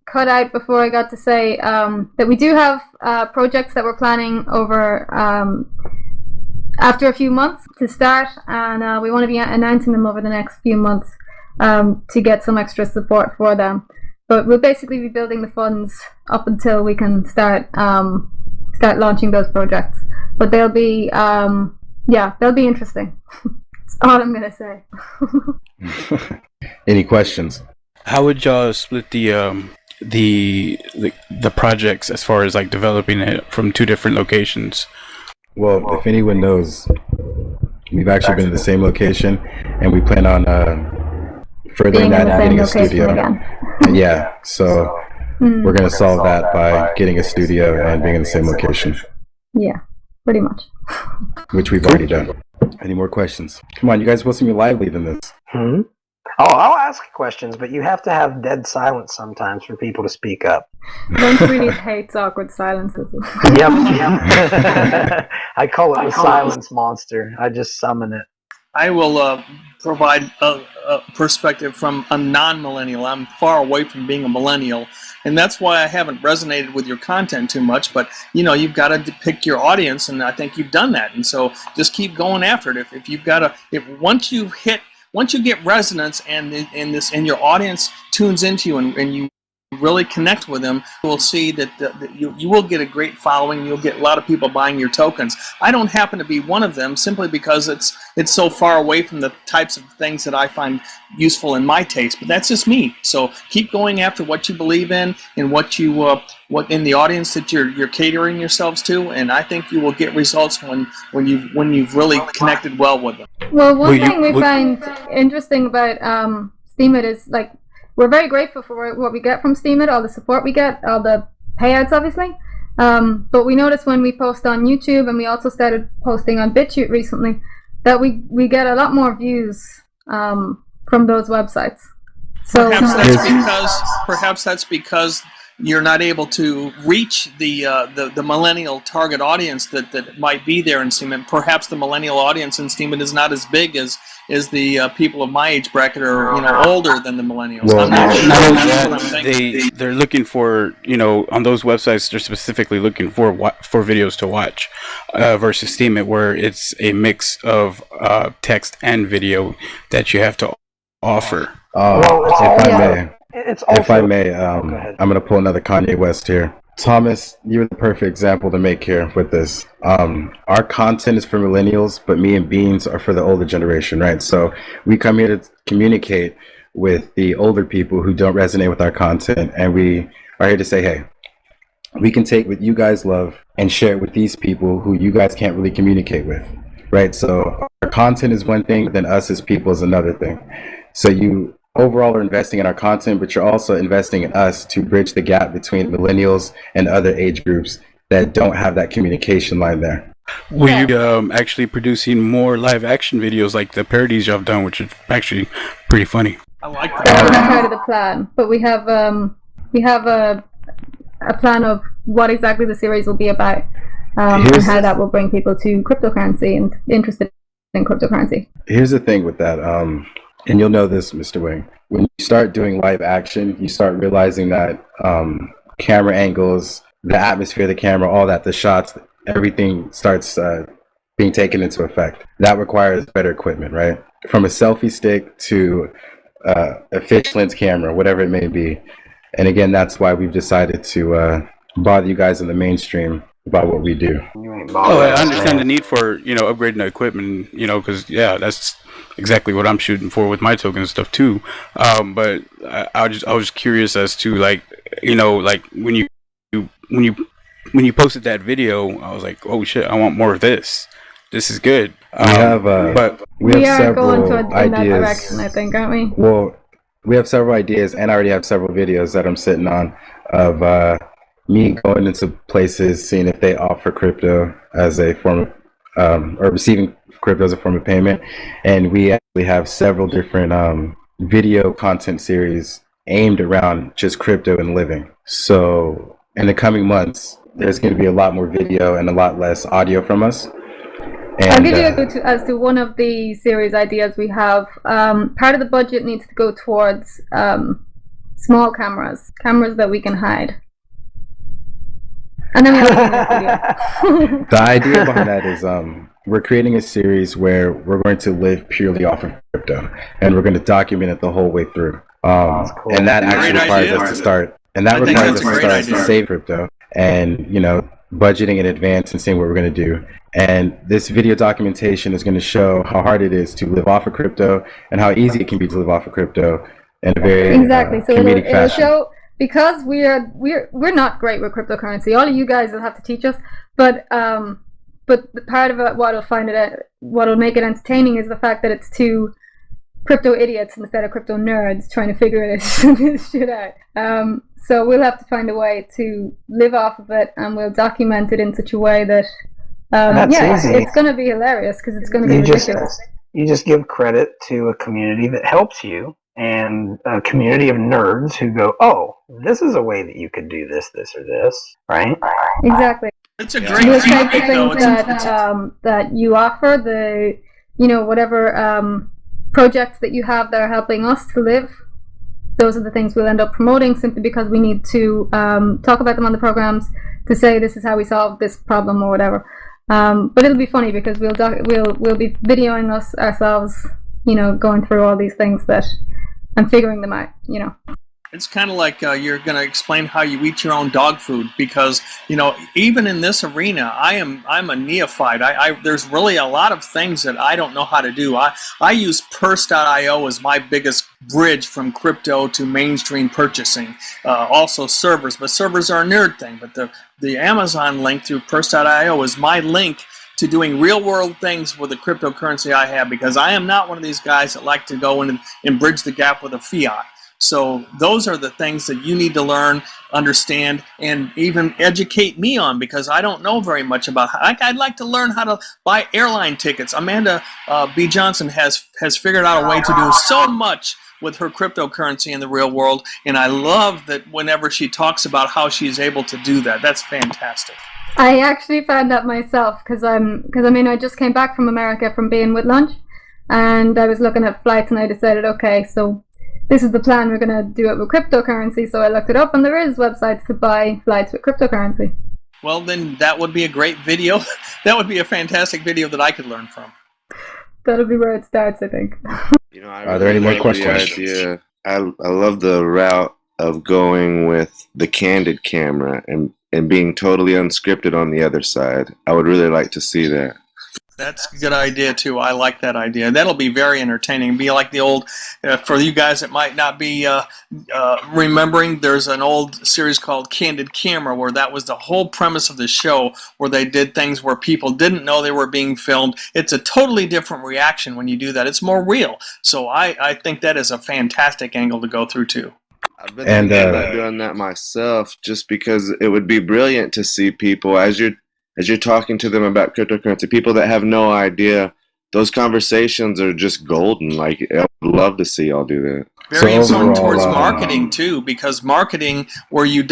[SPEAKER 11] cut out before I got to say that we do have projects that we're planning over after a few months to start, and we want to be announcing them over the next few months to get some extra support for them. But we'll basically be building the funds up until we can start launching those projects. But they'll be they'll be interesting. That's all I'm gonna say.
[SPEAKER 9] Any questions?
[SPEAKER 12] How would y'all split the projects as far as like developing it from two different locations?
[SPEAKER 9] Well, if anyone knows, we've actually been in the same location, and we plan on furthering that and getting a studio. Yeah, so we're going to solve that by getting a studio and being in the same location.
[SPEAKER 11] Yeah, pretty much.
[SPEAKER 9] Which we've already done. Any more questions? Come on, you guys are supposed to be lively than this.
[SPEAKER 3] Oh, I'll ask questions, but you have to have dead silence sometimes for people to speak up.
[SPEAKER 11] Vince really hates awkward silences.
[SPEAKER 3] Yep. I call it the silence monster. I just summon it.
[SPEAKER 5] I will provide a perspective from a non-millennial. I'm far away from being a millennial, and that's why I haven't resonated with your content too much. But you've got to depict your audience, and I think you've done that. And so just keep going after it. If you've got once you get resonance and your audience tunes into you and you really connect with them, you will see that you will get a great following. You'll get a lot of people buying your tokens. I don't happen to be one of them simply because it's so far away from the types of things that I find useful in my taste. But that's just me. So keep going after what you believe in and what in the audience that you're catering yourselves to, and I think you will get results when you've really connected well with them.
[SPEAKER 11] Well, one thing we find interesting about Steemit is like, we're very grateful for what we get from Steemit, all the support we get, all the payouts, obviously. But we notice when we post on YouTube, and we also started posting on BitChute recently, that we get a lot more views from those websites. So
[SPEAKER 5] perhaps that's because you're not able to reach the millennial target audience that might be there in Steemit. Perhaps the millennial audience in Steemit is not as big as the people of my age bracket or older than the millennials.
[SPEAKER 9] Well,
[SPEAKER 5] I'm not sure.
[SPEAKER 12] Not only
[SPEAKER 5] That's what I'm
[SPEAKER 12] that,
[SPEAKER 5] thinking.
[SPEAKER 12] they're looking for, on those websites, they're specifically looking for videos to watch versus Steemit, where it's a mix of text and video that you have to offer.
[SPEAKER 9] If I may, I'm going to pull another Kanye West here. Thomas, you're the perfect example to make here with this. Our content is for millennials, but me and Beans are for the older generation, right? So we come here to communicate with the older people who don't resonate with our content, and we are here to say, hey, we can take what you guys love and share it with these people who you guys can't really communicate with, right? So our content is one thing, then us as people is another thing. So you overall are investing in our content, but you're also investing in us to bridge the gap between millennials and other age groups that don't have that communication line there.
[SPEAKER 12] Were you actually producing more live action videos like the parodies y'all have done, which is actually pretty funny?
[SPEAKER 5] I like
[SPEAKER 11] that. That's not part of the plan, but we have a plan of what exactly the series will be about, and how that will bring people to cryptocurrency and interested in cryptocurrency.
[SPEAKER 9] Here's the thing with that, and you'll know this, Mr. Wing. When you start doing live action, you start realizing that camera angles, the atmosphere of the camera, all that, the shots, everything starts being taken into effect. That requires better equipment, right? From a selfie stick to a fish lens camera, whatever it may be. And again, that's why we've decided to bother you guys in the mainstream about what we do.
[SPEAKER 12] Oh, I understand the need for, upgrading the equipment, because, yeah, that's exactly what I'm shooting for with my token and stuff too. But I was curious as to, like, like when you posted that video, I was like, oh shit, I want more of this. This is good.
[SPEAKER 9] We have
[SPEAKER 11] going
[SPEAKER 9] several
[SPEAKER 11] in that
[SPEAKER 9] ideas.
[SPEAKER 11] direction, I think, aren't we?
[SPEAKER 9] Well, we have several ideas, and I already have several videos that I'm sitting on of me going into places, seeing if they offer crypto as a form of, or receiving crypto as a form of payment. And we actually have several different video content series aimed around just crypto and living. So in the coming months, there's going to be a lot more video and a lot less audio from us. And,
[SPEAKER 11] I'll give you a clue as to one of the series ideas we have. Part of the budget needs to go towards small cameras that we can hide. And then we have a video.
[SPEAKER 9] The idea behind that is we're creating a series where we're going to live purely off of crypto, and we're going to document it the whole way through.
[SPEAKER 3] Cool.
[SPEAKER 9] And that actually requires us to start. And that requires us to start to save crypto, and budgeting in advance and seeing what we're going to do. And this video documentation is going to show how hard it is to live off of crypto and how easy it can be to live off of crypto in a very
[SPEAKER 11] exactly. So
[SPEAKER 9] comedic
[SPEAKER 11] it'll
[SPEAKER 9] fashion.
[SPEAKER 11] show, because we're not great with cryptocurrency. All of you guys will have to teach us, but the part of it, what'll make it entertaining is the fact that it's two crypto idiots instead of crypto nerds trying to figure this shit out. So we'll have to find a way to live off of it, and we'll document it in such a way that it's going to be hilarious because it's going to be ridiculous.
[SPEAKER 3] You just give credit to a community that helps you, and a community of nerds who go, oh, this is a way that you could do this, this, or this, right?
[SPEAKER 11] Exactly.
[SPEAKER 5] It's a great
[SPEAKER 11] We'll take the
[SPEAKER 5] topic,
[SPEAKER 11] things that you offer, whatever projects that you have that are helping us to live. Those are the things we'll end up promoting, simply because we need to talk about them on the programs to say this is how we solve this problem or whatever. But it'll be funny because we'll be videoing ourselves, going through all these things and figuring them out,
[SPEAKER 5] It's kind of like you're going to explain how you eat your own dog food, because even in this arena, I'm a neophyte. There's really a lot of things that I don't know how to do. I use Purse.io as my biggest bridge from crypto to mainstream purchasing. Also servers, but servers are a nerd thing. But the Amazon link through Purse.io is my link to doing real world things with the cryptocurrency I have, because I am not one of these guys that like to go in and bridge the gap with a fiat. So those are the things that you need to learn, understand, and even educate me on, because I don't know very much about I'd like to learn how to buy airline tickets. Amanda B. Johnson has figured out a way to do so much with her cryptocurrency in the real world, and I love that whenever she talks about how she's able to do that. That's fantastic.
[SPEAKER 11] I actually found that myself because I just came back from America from being with lunch, and I was looking at flights, and I decided, okay, so this is the plan, we're going to do it with cryptocurrency. So I looked it up, and there is websites to buy flights with cryptocurrency.
[SPEAKER 5] Well, then that would be a great video. That would be a fantastic video that I could learn from.
[SPEAKER 11] That'll be where it starts, I think.
[SPEAKER 9] Are there any more questions?
[SPEAKER 14] I love the route of going with the candid camera and being totally unscripted on the other side. I would really like to see that.
[SPEAKER 5] That's a good idea, too. I like that idea. That'll be very entertaining. Be like the old, for you guys that might not be remembering, there's an old series called Candid Camera, where that was the whole premise of the show, where they did things where people didn't know they were being filmed. It's a totally different reaction when you do that. It's more real. So I think that is a fantastic angle to go through, too.
[SPEAKER 14] I've been thinking about doing that myself, just because it would be brilliant to see people as you're talking to them about cryptocurrency, people that have no idea. Those conversations are just golden. Like, I would love to see y'all do that.
[SPEAKER 5] Very important towards marketing too, because marketing where you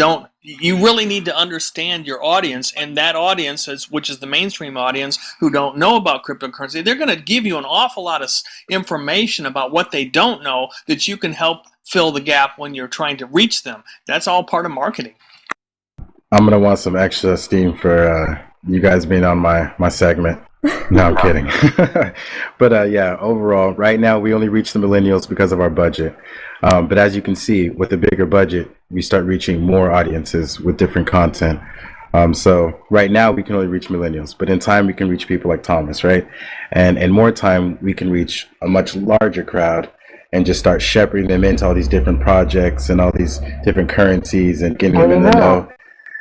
[SPEAKER 5] really need to understand your audience, and that audience which is the mainstream audience who don't know about cryptocurrency. They're going to give you an awful lot of information about what they don't know that you can help fill the gap when you're trying to reach them. That's all part of marketing.
[SPEAKER 9] I'm going to want some extra steam for you guys being on my segment. No, I'm kidding. But yeah, overall, right now we only reach the millennials because of our budget. But as you can see, with a bigger budget, we start reaching more audiences with different content. So right now we can only reach millennials, but in time we can reach people like Thomas, right? And in more time we can reach a much larger crowd and just start shepherding them into all these different projects and all these different currencies and getting them in the know.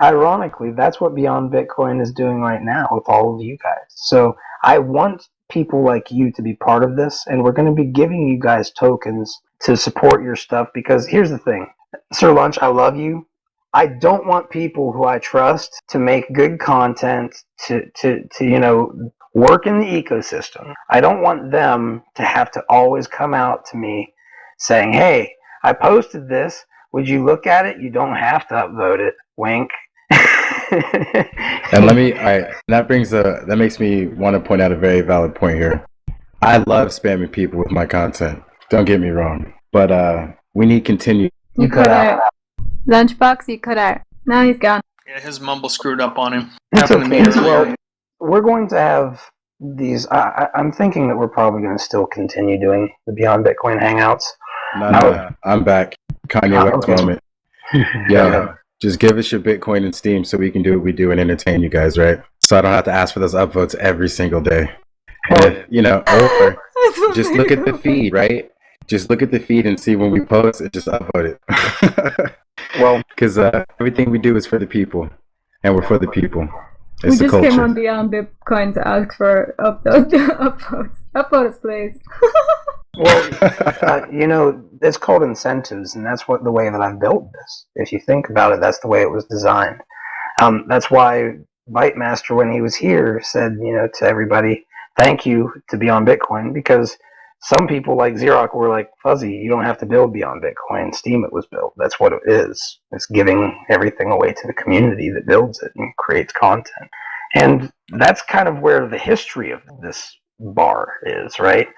[SPEAKER 3] Ironically, that's what Beyond Bitcoin is doing right now with all of you guys. So I want people like you to be part of this, and we're going to be giving you guys tokens to support your stuff, because here's the thing. Sir Lunch, I love you. I don't want people who I trust to make good content, to work in the ecosystem. I don't want them to have to always come out to me saying, hey, I posted this. Would you look at it? You don't have to upvote it. Wink.
[SPEAKER 9] And that makes me want to point out a very valid point here. I love spamming people with my content. Don't get me wrong, but we need continue.
[SPEAKER 11] You cut out. Lunchbox, you cut out. Now he's gone.
[SPEAKER 5] Yeah, his mumble screwed up on him.
[SPEAKER 3] It's
[SPEAKER 5] Happened to me
[SPEAKER 3] okay.
[SPEAKER 5] earlier.
[SPEAKER 3] Well, we're going to have these. I'm thinking that we're probably going to still continue doing the Beyond Bitcoin Hangouts.
[SPEAKER 9] No, I'm back. Kanye West moment. Yeah. Just give us your Bitcoin and Steam so we can do what we do and entertain you guys, right? So I don't have to ask for those upvotes every single day. And or just look at the feed, right? Just look at the feed and see when we post and just upvote it. Well, because everything we do is for the people, and we're for the people. It's
[SPEAKER 11] we
[SPEAKER 9] the
[SPEAKER 11] just came
[SPEAKER 9] culture.
[SPEAKER 11] on Beyond Bitcoin to ask for upvotes. Upvote us, please.
[SPEAKER 3] Well, it's called incentives, and that's the way that I've built this. If you think about it, that's the way it was designed. That's why Bytemaster, when he was here, said, to everybody, thank you to Beyond Bitcoin, because some people like Xerox were like, Fuzzy, you don't have to build Beyond Bitcoin. Steam it was built. That's what it is. It's giving everything away to the community that builds it and creates content. And that's kind of where the history of this bar is, right?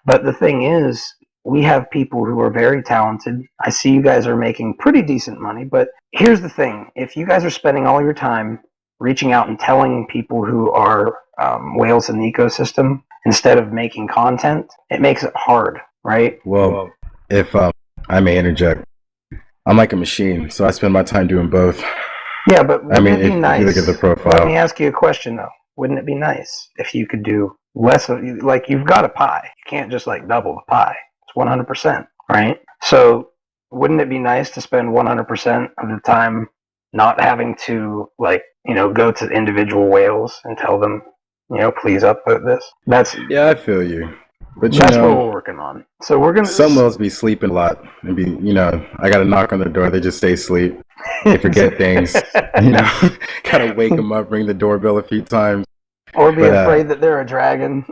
[SPEAKER 3] But the thing is, we have people who are very talented. I see you guys are making pretty decent money, but here's the thing. If you guys are spending all your time reaching out and telling people who are whales in the ecosystem instead of making content, it makes it hard, right?
[SPEAKER 9] Well, if I may interject, I'm like a machine, so I spend my time doing both.
[SPEAKER 3] Yeah, but wouldn't it be nice?
[SPEAKER 9] If you look at the profile.
[SPEAKER 3] Let me ask you a question, though. Wouldn't it be nice if you could do less of, like, you've got a pie. You can't just, like, double the pie. It's 100%, right? So wouldn't it be nice to spend 100% of the time not having to, like, go to individual whales and tell them, please upvote this?
[SPEAKER 9] Yeah, I feel you. But
[SPEAKER 3] that's what we're working on. So we're gonna.
[SPEAKER 9] Some whales be sleeping a lot and be, I got to knock on their door. They just stay asleep. They forget things. Gotta wake them up, ring the doorbell a few times.
[SPEAKER 3] Or be afraid that they're a dragon.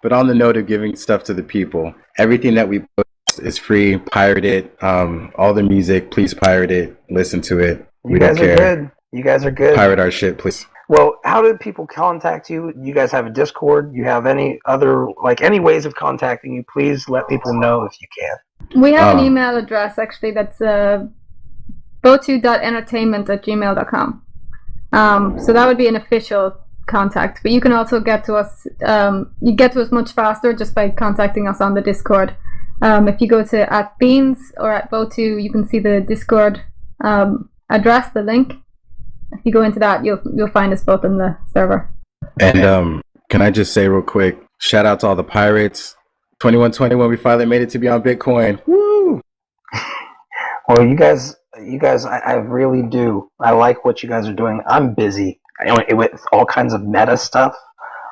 [SPEAKER 9] But on the note of giving stuff to the people, everything that we post is free. Pirate it. All the music, please pirate it. Listen to it. We don't care.
[SPEAKER 3] Good. You guys are good.
[SPEAKER 9] Pirate our shit, please.
[SPEAKER 3] Well, how did people contact you? You guys have a Discord? You have any other, any ways of contacting you? Please let people know if you can.
[SPEAKER 11] We have an email address, actually, that's votu.entertainment@gmail.com. So that would be an official contact. But you can also get to us, you get to us much faster just by contacting us on the Discord. If you go to @beans or @votu, you can see the Discord address, the link. If you go into that, you'll find us both in the server.
[SPEAKER 9] And can I just say real quick, shout out to all the pirates. 2121, we finally made it to Beyond Bitcoin. Woo!
[SPEAKER 3] Well, you guys, I really do. I like what you guys are doing. I'm busy with all kinds of meta stuff.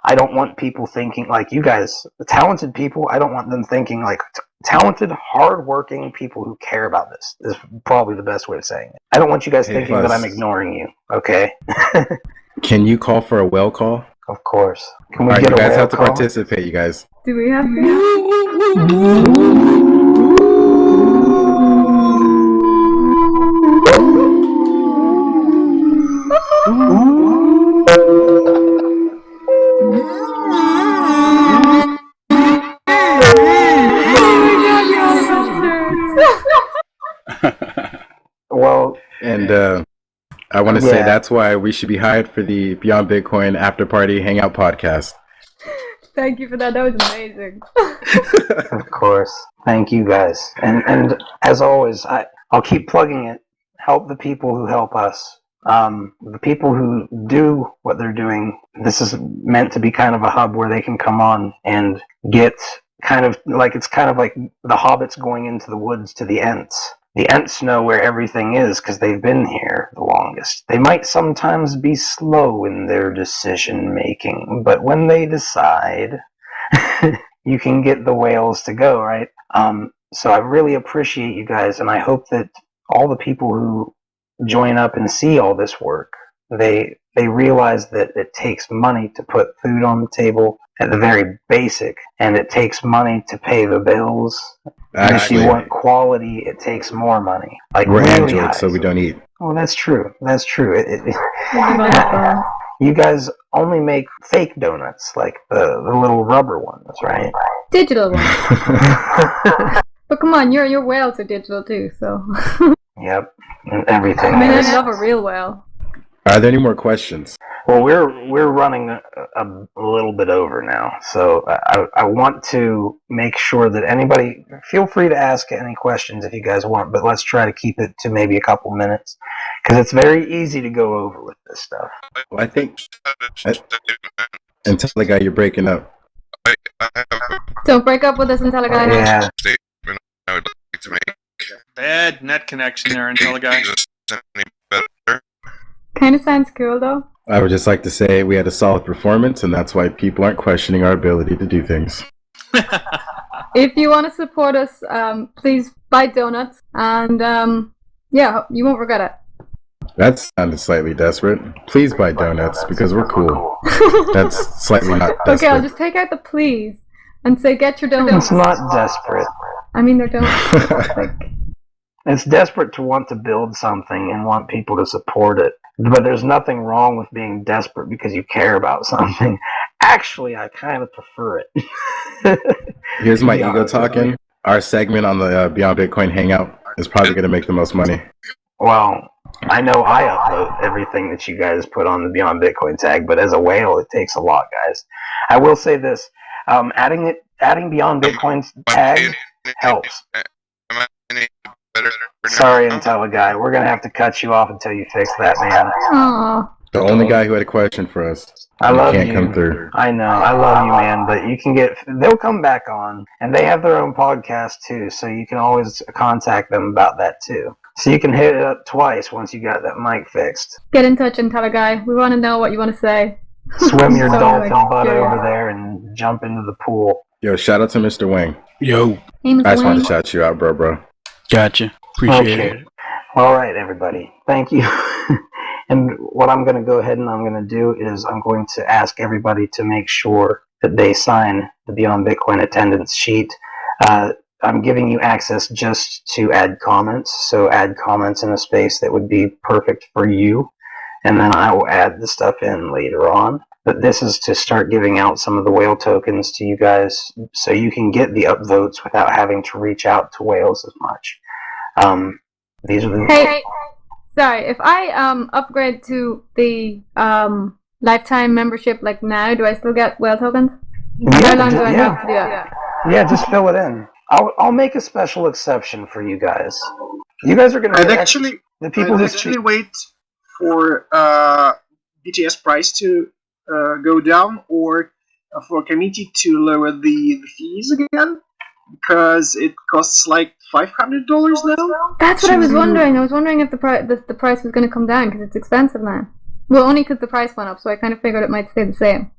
[SPEAKER 3] I don't want people thinking like you guys, the talented people. I don't want them thinking like talented, hardworking people who care about this is probably the best way of saying it. I don't want you guys thinking that I'm ignoring you. Okay.
[SPEAKER 9] Can you call for a whale call?
[SPEAKER 3] Of course. Can we
[SPEAKER 9] all right,
[SPEAKER 3] get
[SPEAKER 9] you
[SPEAKER 3] a
[SPEAKER 9] guys
[SPEAKER 3] whale
[SPEAKER 9] have to
[SPEAKER 3] call?
[SPEAKER 9] participate, you guys.
[SPEAKER 11] Do we have
[SPEAKER 3] Well,
[SPEAKER 9] and I want to say that's why we should be hired for the Beyond Bitcoin After Party Hangout podcast.
[SPEAKER 11] Thank you for that. That was amazing.
[SPEAKER 3] Of course. Thank you guys. And as always, I'll keep plugging it. Help the people who help us. The people who do what they're doing, this is meant to be kind of a hub where they can come on and get it's kind of like the hobbits going into the woods to the Ents. The Ents know where everything is because they've been here the longest. They might sometimes be slow in their decision making, but when they decide, you can get the whales to go, right? So I really appreciate you guys, and I hope that all the people who join up and see all this work, they realize that it takes money to put food on the table at the very basic, and it takes money to pay the bills. And if you want quality, it takes more money. Like
[SPEAKER 9] we're
[SPEAKER 3] really
[SPEAKER 9] androids, so we don't eat.
[SPEAKER 3] Oh, that's true. That's true. You guys only make fake donuts, like the little rubber ones, right?
[SPEAKER 11] Digital ones. But come on, your whales are digital too, so.
[SPEAKER 3] Yep, and everything.
[SPEAKER 11] I mean, I'd love a real whale.
[SPEAKER 9] Are there any more questions?
[SPEAKER 3] Well, we're running a little bit over now, so I want to make sure that anybody, feel free to ask any questions if you guys want, but let's try to keep it to maybe a couple minutes, because it's very easy to go over with this stuff.
[SPEAKER 9] Well, I think until the guy you're breaking up.
[SPEAKER 11] Don't break up with us until a guy.
[SPEAKER 3] Yeah.
[SPEAKER 14] I would like to make.
[SPEAKER 5] Bad net connection there, until a guy.
[SPEAKER 11] Kind of sounds cool though.
[SPEAKER 9] I would just like to say we had a solid performance, and that's why people aren't questioning our ability to do things.
[SPEAKER 11] If you want to support us, please buy donuts, and yeah, you won't regret it.
[SPEAKER 9] That sounded slightly desperate. Please buy donuts because we're cool. That's slightly not desperate.
[SPEAKER 11] Okay, I'll just take out the please and say get your donuts.
[SPEAKER 3] It's not desperate.
[SPEAKER 11] I mean, they're donuts.
[SPEAKER 3] It's desperate to want to build something and want people to support it. But there's nothing wrong with being desperate because you care about something. Actually, I kind of prefer it.
[SPEAKER 9] Here's my ego talking. Our segment on the Beyond Bitcoin Hangout is probably going to make the most money.
[SPEAKER 3] Well, I know I upload everything that you guys put on the Beyond Bitcoin tag, but as a whale, it takes a lot, guys. I will say this. Adding Beyond Bitcoin's tag helps. Sorry, IntelliGuy. We're going to have to cut you off until you fix that, man.
[SPEAKER 11] Aww.
[SPEAKER 9] The only guy who had a question for us.
[SPEAKER 3] I love
[SPEAKER 9] can't
[SPEAKER 3] you.
[SPEAKER 9] Come through.
[SPEAKER 3] I know. I love you, man. But you can they'll come back on. And they have their own podcast, too. So you can always contact them about that, too. So you can hit it up twice once you got that mic fixed.
[SPEAKER 11] Get in touch, IntelliGuy. We want to know what you want to say.
[SPEAKER 3] Swim your dolphin butt over there and jump into the pool.
[SPEAKER 9] Yo, shout out to Mr. Wang.
[SPEAKER 12] Yo.
[SPEAKER 11] I
[SPEAKER 9] just wanted to shout you out, bro.
[SPEAKER 12] Gotcha. Appreciate it.
[SPEAKER 3] All right, everybody. Thank you. And what I'm going to go ahead and I'm going to do is I'm going to ask everybody to make sure that they sign the Beyond Bitcoin attendance sheet. I'm giving you access just to add comments. So add comments in a space that would be perfect for you. And then I will add the stuff in later on. But this is to start giving out some of the whale tokens to you guys so you can get the upvotes without having to reach out to whales as much. These are the...
[SPEAKER 11] Hey, sorry, if I upgrade to the lifetime membership like now, do I still get whale tokens? How long do I have to do that?
[SPEAKER 3] Yeah, just fill it in. I'll make a special exception for you guys. You guys are going to
[SPEAKER 13] actually
[SPEAKER 3] the people who
[SPEAKER 13] actually wait for BTS price to go down, or for committee to lower the fees again, because it costs like $500 now.
[SPEAKER 11] That's what I was wondering. I was wondering if the price was going to come down because it's expensive now. Well, only because the price went up, so I kind of figured it might stay the same.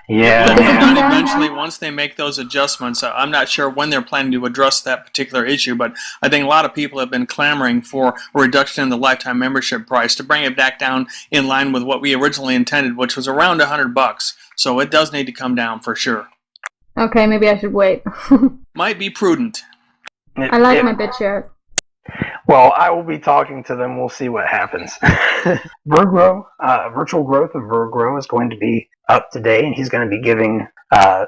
[SPEAKER 3] Yeah.
[SPEAKER 5] And eventually, once they make those adjustments, I'm not sure when they're planning to address that particular issue, but I think a lot of people have been clamoring for a reduction in the lifetime membership price to bring it back down in line with what we originally intended, which was around $100. So it does need to come down for sure.
[SPEAKER 11] Okay, maybe I should wait.
[SPEAKER 5] Might be prudent.
[SPEAKER 11] I like my BitShares.
[SPEAKER 3] Well, I will be talking to them. We'll see what happens. Virgrow, Virtual Growth of Virgrow is going to be up today, and he's going to be giving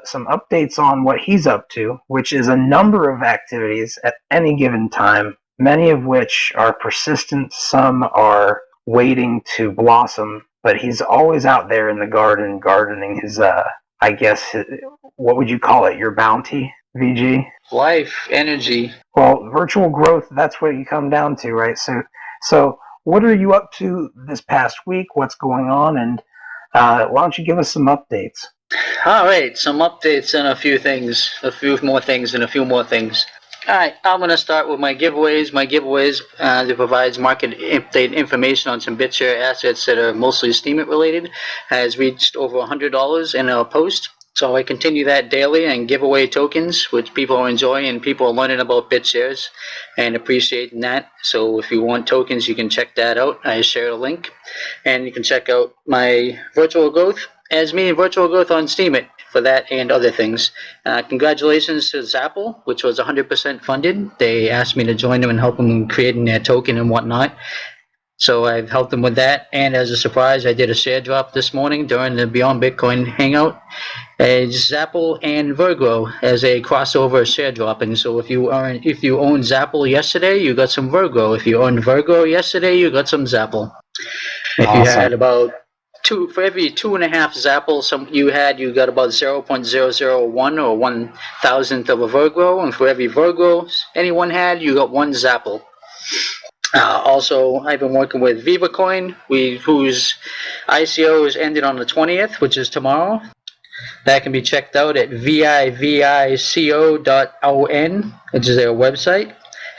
[SPEAKER 3] some updates on what he's up to, which is a number of activities at any given time, many of which are persistent, some are waiting to blossom, but he's always out there in the garden gardening his, I guess, what would you call it? Your bounty, VG?
[SPEAKER 15] Life, energy.
[SPEAKER 3] Well, virtual growth, that's what you come down to, right? So what are you up to this past week? What's going on? And why don't you give us some updates?
[SPEAKER 15] All right, some updates and a few more things and a few more things. All right, I'm going to start with my giveaways. My giveaways that provides market update information on some BitShare assets that are mostly Steemit related has reached over $100 in a post. So I continue that daily and give away tokens, which people are enjoying and people are learning about BitShares and appreciating that. So if you want tokens, you can check that out. I share a link. And you can check out my virtual growth as me and virtual growth on Steemit for that and other things. Congratulations to Zapple, which was 100% funded. They asked me to join them and help them in creating their token and whatnot. So I've helped them with that. And as a surprise, I did a share drop this morning during the Beyond Bitcoin Hangout. Zapple and Virgrow as a crossover share dropping. So if you owned Zapple yesterday, you got some Virgrow. If you owned Virgrow yesterday, you got some Zapple. If you had about for every 2.5 Zapple you got about 0.001 or 1,000th of a Virgrow, and for every Virgrow anyone had, you got 1 Zapple. Also, I've been working with VivaCoin, whose ICO is ended on the 20th, which is tomorrow. That can be checked out at vivico.on, which is their website.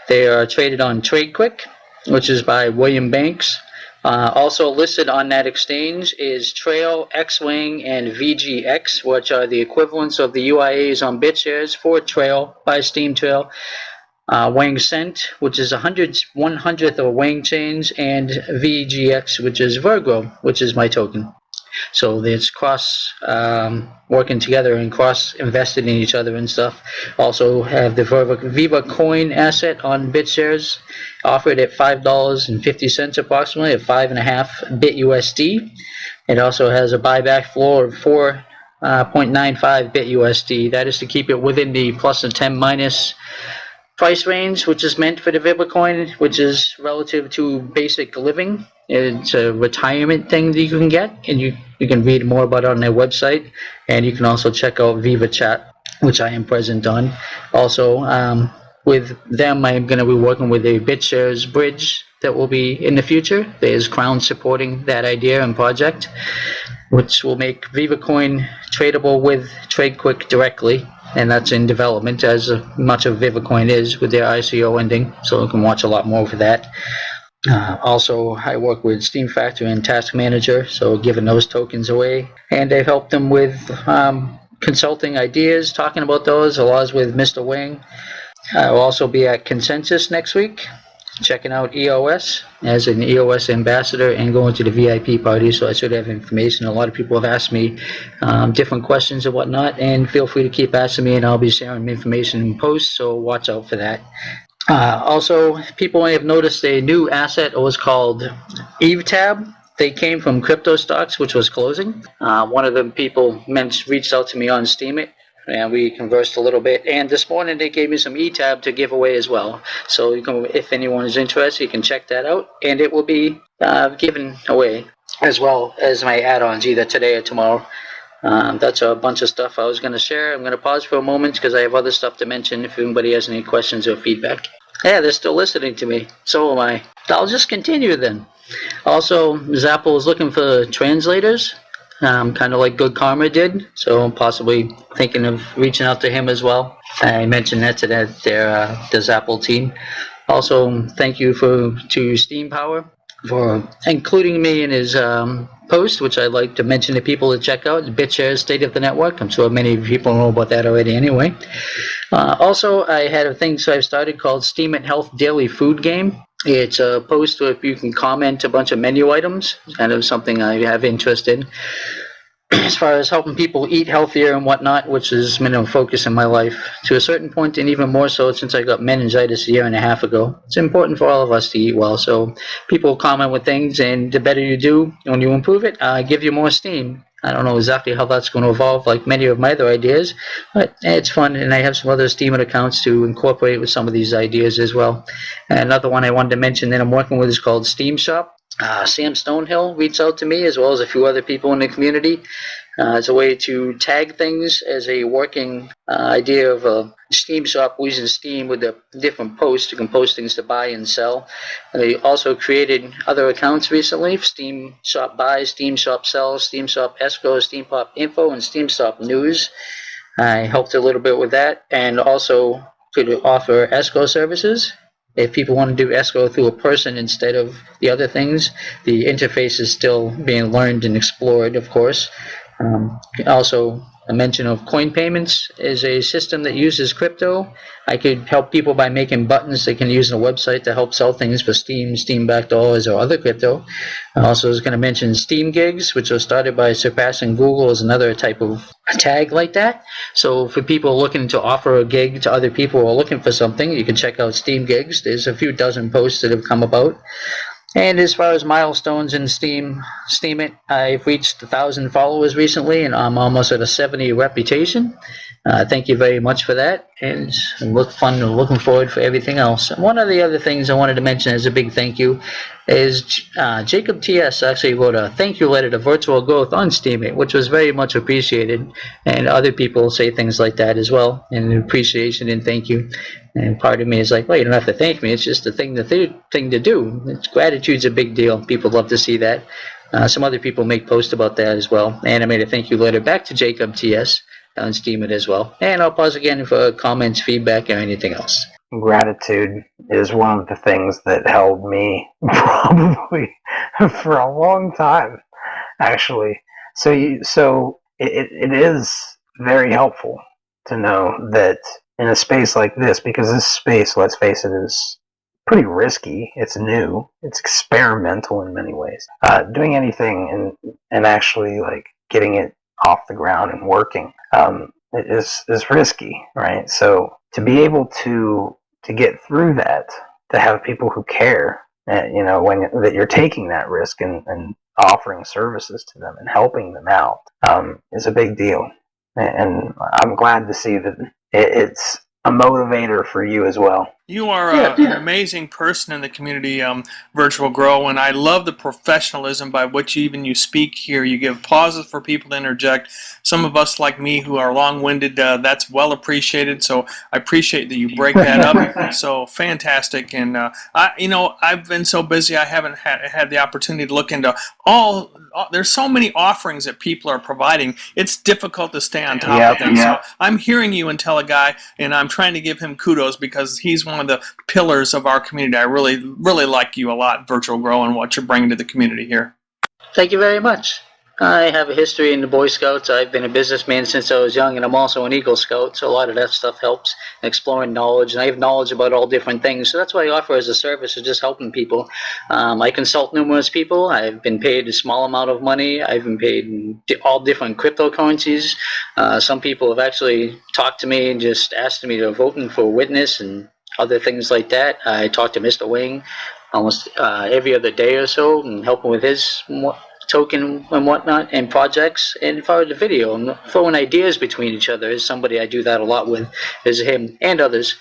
[SPEAKER 15] They are traded on TradeQuick, which is by William Banks. Also listed on that exchange is Trail, X-Wing, and VGX, which are the equivalents of the UIAs on BitShares for Trail by Steam Trail. Wang Cent, which is 100th of a Wang change, and VGX, which is Virgrow, which is my token. So it's cross working together and cross invested in each other and stuff. Also have the Viva Coin asset on BitShares, offered at $5.50 approximately, at 5.5 Bit USD. It also has a buyback floor of 4.95 Bit USD. That is to keep it within the plus and 10 minus price range, which is meant for the Viva coin, which is relative to basic living. It's a retirement thing that you can get, and you can read more about it on their website. And you can also check out Viva Chat, which I am present on. Also, with them, I'm going to be working with a BitShares bridge that will be in the future. There's Crown supporting that idea and project, which will make VivaCoin tradable with TradeQuick directly. And that's in development, as much of VivaCoin is with their ICO ending, so you can watch a lot more for that. Also, I work with Steam Factory and Task Manager, so giving those tokens away. And I help them with consulting ideas, talking about those, along with Mr. Wang. I'll also be at Consensus next week, checking out EOS as an EOS ambassador and going to the VIP party, so I should have information. A lot of people have asked me different questions and whatnot, and feel free to keep asking me, and I'll be sharing information in posts, so watch out for that. Also, people may have noticed a new asset. It was called EveTab. They came from Crypto Stocks, which was closing. One of the people reached out to me on Steemit, and we conversed a little bit. And this morning they gave me some ETAB to give away as well. So you can, if anyone is interested, you can check that out, and it will be given away as well as my add-ons either today or tomorrow. That's a bunch of stuff I was going to share. I'm going to pause for a moment because I have other stuff to mention if anybody has any questions or feedback. Yeah, they're still listening to me. So am I. I'll just continue then. Also, Zapple is looking for translators, kind of like Good Karma did. So I'm possibly thinking of reaching out to him as well. I mentioned that to the Zapple team. Also, thank you to Steam Power for including me in his post, which I'd like to mention to people to check out, BitShares State of the Network. I'm sure many people know about that already anyway. Also, I had a thing I've started called Steam and Health Daily Food Game. It's a post where you can comment a bunch of menu items, kind of something I have interest in. As far as helping people eat healthier and whatnot, which is been a focus in my life to a certain point, and even more so since I got meningitis a year and a half ago. It's important for all of us to eat well, so people comment with things, and the better you do when you improve it, give you more steam. I don't know exactly how that's going to evolve like many of my other ideas, but it's fun, and I have some other Steemit accounts to incorporate with some of these ideas as well. And another one I wanted to mention that I'm working with is called Steam Shop. Sam Stonehill reached out to me, as well as a few other people in the community. As a way to tag things as a working idea of a Steam shop using Steam with the different posts. You can post things to buy and sell. And they also created other accounts recently: Steam Shop Buys, Steam Shop Sells, Steam Shop Escrow, Steam Pop Info, and Steam Shop News. I helped a little bit with that, and also could offer escrow services. If people want to do escrow through a person instead of the other things, the interface is still being learned and explored, of course. Also, a mention of coin payments is a system that uses crypto. I could help people by making buttons they can use on a website to help sell things for Steam, Steam-backed dollars, or other crypto. I also was going to mention Steam gigs, which was started by surpassing Google as another type of tag like that. So for people looking to offer a gig to other people who are looking for something, you can check out Steam gigs. There's a few dozen posts that have come about. And as far as milestones in Steam It, I've reached 1,000 followers recently, and I'm almost at a 70 reputation. Thank you very much for that, and looking forward for everything else. And one of the other things I wanted to mention as a big thank you is Jacob TS actually wrote a thank you letter to Virtual Growth on Steam It, which was very much appreciated, and other people say things like that as well, and appreciation and thank you. And part of me is like, well, you don't have to thank me. It's just a thing to do. Gratitude's a big deal. People love to see that. Some other people make posts about that as well. And I made a thank you letter back to Jacob TS on Steam It as well. And I'll pause again for comments, feedback, or anything else.
[SPEAKER 3] Gratitude is one of the things that held me probably for a long time, actually. So it is very helpful to know that in a space like this, because this space, let's face it, is pretty risky. It's new. It's experimental in many ways. Doing anything and actually like getting it off the ground and working is risky, right? So to be able to get through that, to have people who care, that you're taking that risk and offering services to them and helping them out is a big deal. And I'm glad to see that it's a motivator for you as well.
[SPEAKER 5] You are an amazing person in the community, Virtual Grow, and I love the professionalism by which you speak here. You give pauses for people to interject. Some of us, like me, who are long-winded, that's well appreciated. So I appreciate that you break that up. So fantastic. And I've been so busy, I haven't had the opportunity to look into all. There's so many offerings that people are providing. It's difficult to stay on top of them. So I'm hearing you and tell a guy, and I'm trying to give him kudos because he's one of the pillars of our community. I really, really like you a lot, Virtual Grow, and what you're bringing to the community here.
[SPEAKER 15] Thank you very much. I have a history in the Boy Scouts. I've been a businessman since I was young, and I'm also an Eagle Scout, so a lot of that stuff helps, exploring knowledge, and I have knowledge about all different things, so that's what I offer as a service, is just helping people. I consult numerous people. I've been paid a small amount of money. I've been paid in all different cryptocurrencies. Some people have actually talked to me and just asked me to vote in for a witness and other things like that. I talk to Mr. Wing almost every other day or so and help him with his token and whatnot and projects. And for the video and throwing ideas between each other is somebody I do that a lot with, is him and others.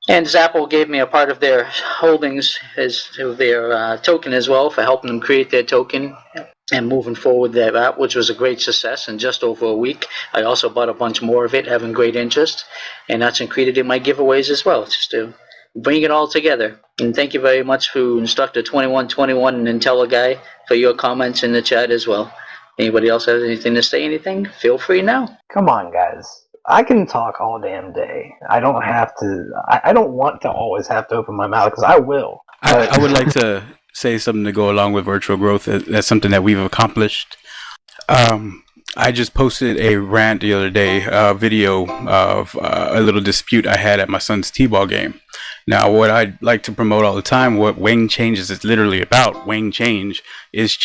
[SPEAKER 15] And Zapple gave me a part of their holdings as their token as well, for helping them create their token and moving forward that, which was a great success in just over a week. I also bought a bunch more of it, having great interest, and that's included in my giveaways as well, just to bring it all together. And thank you very much to Instructor 2121 and IntelliGuy for your comments in the chat as well. Anybody else has anything to say, anything? Feel free now.
[SPEAKER 3] Come on, guys. I can talk all damn day. I don't have to. I don't want to always have to open my mouth, because I will.
[SPEAKER 12] I would like to say something to go along with virtual growth. That's something that we've accomplished. I just posted a rant the other day, a video of a little dispute I had at my son's t-ball game. Now, what I like to promote all the time, what Wing Changes is literally about, Wing Change is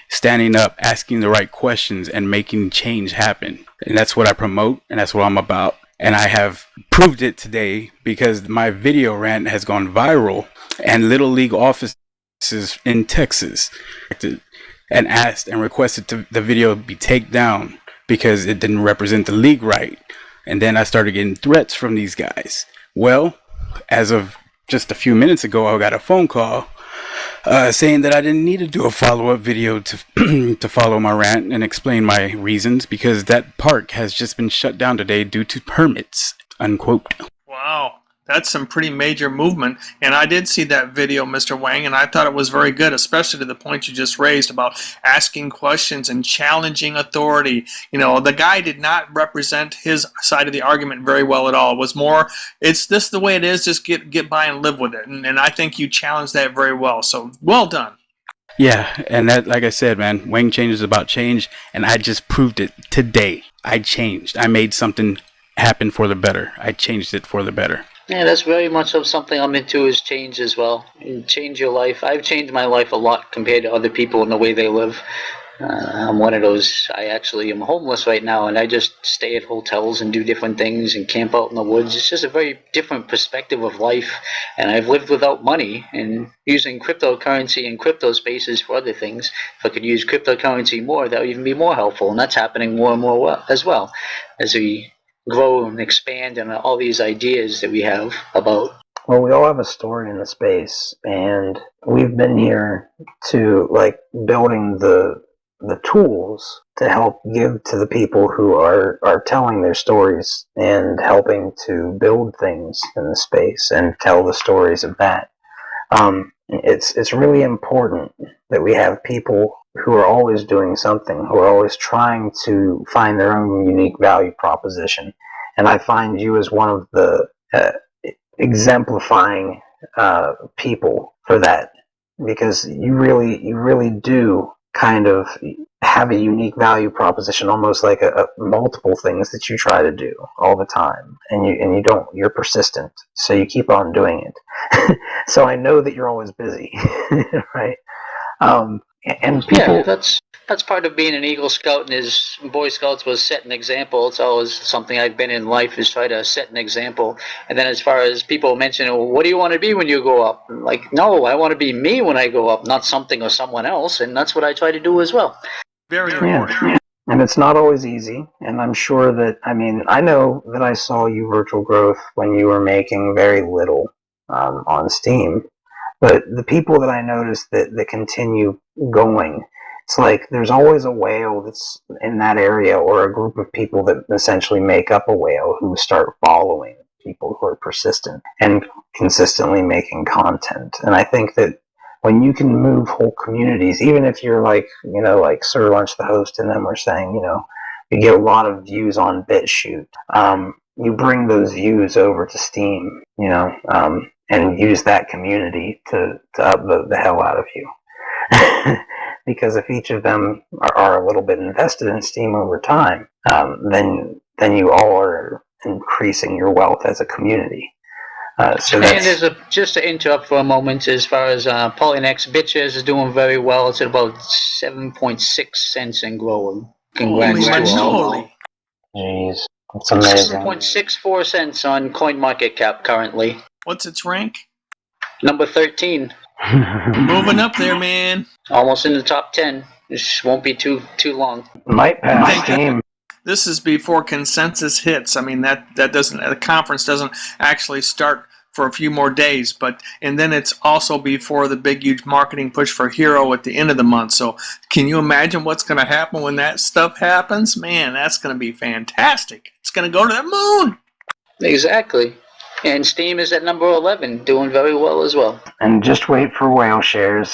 [SPEAKER 12] standing up, asking the right questions, and making change happen. And that's what I promote, and that's what I'm about. And I have proved it today because my video rant has gone viral, and Little League offices in Texas and asked and requested the video be taken down because it didn't represent the league right. And then I started getting threats from these guys. Well, as of just a few minutes ago, I got a phone call saying that I didn't need to do a follow-up video to to follow my rant and explain my reasons because that park has just been shut down today due to permits, unquote.
[SPEAKER 5] Wow, that's some pretty major movement. And I did see that video, Mr. Wang, and I thought it was very good, especially to the point you just raised about asking questions and challenging authority. You know, the guy did not represent his side of the argument very well at all. It was more, it's this the way it is, just get by and live with it. And I think you challenged that very well. So, well done.
[SPEAKER 12] Yeah, and that, like I said, man, Wang Change is about change, and I just proved it today. I changed. I made something happen for the better. I changed it for the better.
[SPEAKER 15] Yeah, that's very much of something I'm into is change as well. And change your life. I've changed my life a lot compared to other people in the way they live. I'm one of those, I actually am homeless right now, and I just stay at hotels and do different things and camp out in the woods. It's just a very different perspective of life, and I've lived without money and using cryptocurrency and crypto spaces for other things. If I could use cryptocurrency more, that would even be more helpful, and that's happening more and more as well as we grow and expand and all these ideas that we have about.
[SPEAKER 3] Well, we all have a story in the space, and we've been here to, like, building the tools to help give to the people who are telling their stories and helping to build things in the space and tell the stories of that. It's really important that we have people who are always doing something, who are always trying to find their own unique value proposition. And I find you as one of the exemplifying people for that, because you really do kind of have a unique value proposition, almost like a multiple things that you try to do all the time, and you're persistent, so you keep on doing it. So I know that you're always busy, right? And people,
[SPEAKER 15] yeah, that's part of being an Eagle Scout, and his Boy Scouts was set an example. It's always something I've been in life, is try to set an example. And then as far as people mention, well, what do you want to be when you grow up? Like, no, I want to be me when I grow up, not something or someone else, and that's what I try to do as well.
[SPEAKER 5] Very important.
[SPEAKER 3] yeah. And it's not always easy, and I'm sure that, I know that I saw you, Virtual Growth, when you were making very little on Steam, but the people that I noticed that continue going, it's like there's always a whale that's in that area, or a group of people that essentially make up a whale who start following people who are persistent and consistently making content. And I think that when you can move whole communities, even if you're like Sir Lunch the host and them were saying, you get a lot of views on BitChute, you bring those views over to Steam, and use that community to upvote the hell out of you. Because if each of them are a little bit invested in Steam over time, then you all are increasing your wealth as a community. So
[SPEAKER 15] and just to interrupt for a moment, as far as Polynex, BitShares is doing very well. It's at about 7.6 cents and growing. Congrats to all.
[SPEAKER 3] Jeez, that's amazing.
[SPEAKER 15] 7.64 cents on CoinMarketCap currently.
[SPEAKER 5] What's its rank?
[SPEAKER 15] Number 13.
[SPEAKER 5] Moving up there, man.
[SPEAKER 15] Almost in the top 10. This won't be too long.
[SPEAKER 3] Might pass Steam.
[SPEAKER 5] This is before consensus hits. That doesn't, the conference doesn't actually start for a few more days, and then it's also before the big huge marketing push for Hero at the end of the month. So can you imagine what's going to happen when that stuff happens? Man, that's going to be fantastic. It's going to go to the moon.
[SPEAKER 15] Exactly. And Steam is at number 11, doing very well as well.
[SPEAKER 3] And just wait for WhaleShares,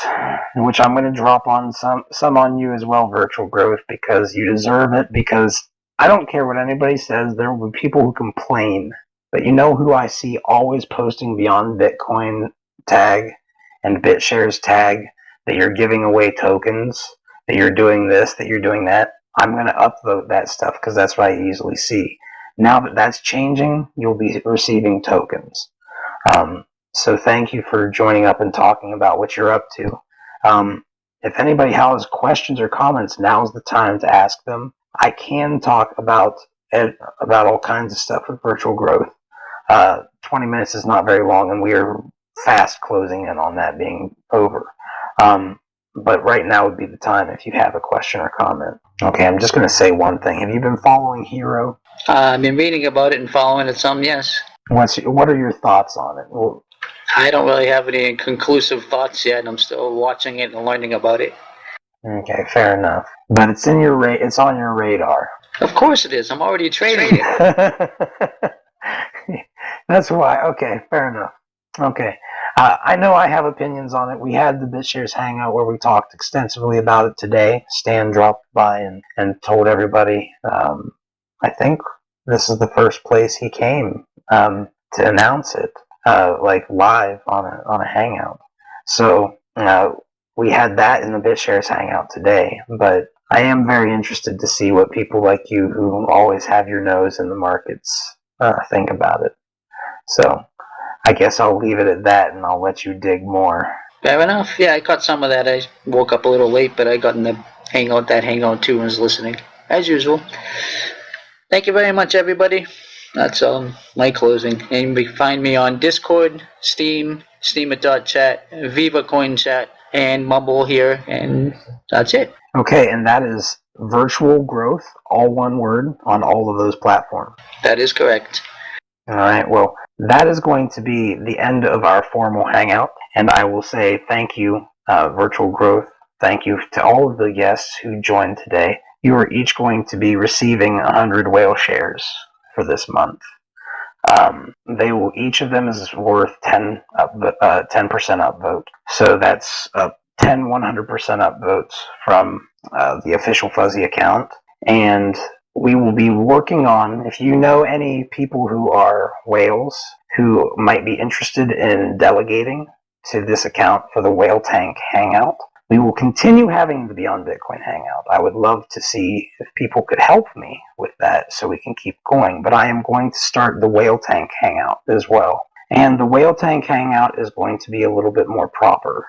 [SPEAKER 3] which I'm going to drop on some on you as well, Virtual Growth, because you deserve it. Because I don't care what anybody says, there will be people who complain. But you know who I see always posting Beyond Bitcoin tag and BitShares tag that you're giving away tokens, that you're doing this, that you're doing that? I'm going to upvote that stuff because that's what I easily see. Now that that's changing, you'll be receiving tokens. So thank you for joining up and talking about what you're up to. If anybody has questions or comments, now's the time to ask them. I can talk about all kinds of stuff with Virtual Growth. 20 minutes is not very long, and we are fast closing in on that being over. But right now would be the time if you have a question or comment. Okay, I'm just going to say one thing. Have you been following Hero?
[SPEAKER 15] I've been reading about it and following it some, yes.
[SPEAKER 3] What are your thoughts on it? Well,
[SPEAKER 15] I don't really have any conclusive thoughts yet. I'm still watching it and learning about it.
[SPEAKER 3] Okay, fair enough. But it's in your it's on your radar.
[SPEAKER 15] Of course it is. I'm already trading it.
[SPEAKER 3] That's why. Okay, fair enough. Okay. I know I have opinions on it. We had the BitShares Hangout where we talked extensively about it today. Stan dropped by and told everybody. I think this is the first place he came to announce it, like live on a Hangout. So we had that in the BitShares Hangout today. But I am very interested to see what people like you, who always have your nose in the markets, think about it. So I guess I'll leave it at that, and I'll let you dig more.
[SPEAKER 15] Fair enough. Yeah, I caught some of that. I woke up a little late, but I got in the hangout too, and was listening as usual. Thank you very much, everybody. That's my closing. And you can find me on Discord, Steam, Steemit.chat, Viva Coin Chat, and Mumble here, and that's it.
[SPEAKER 3] Okay, and that is virtual growth, all one word, on all of those platforms.
[SPEAKER 15] That is correct.
[SPEAKER 3] All right, well, that is going to be the end of our formal hangout, and I will say thank you, Virtual Growth. Thank you to all of the guests who joined today. You are each going to be receiving 100 WhaleShares for this month. They will, each of them is worth 10% upvote. So that's 10 100% upvotes from the official Fuzzy account. And we will be working on, if you know any people who are whales who might be interested in delegating to this account for the Whale Tank Hangout, we will continue having the Beyond Bitcoin Hangout. I would love to see if people could help me with that so we can keep going. But I am going to start the Whale Tank Hangout as well. And the Whale Tank Hangout is going to be a little bit more proper.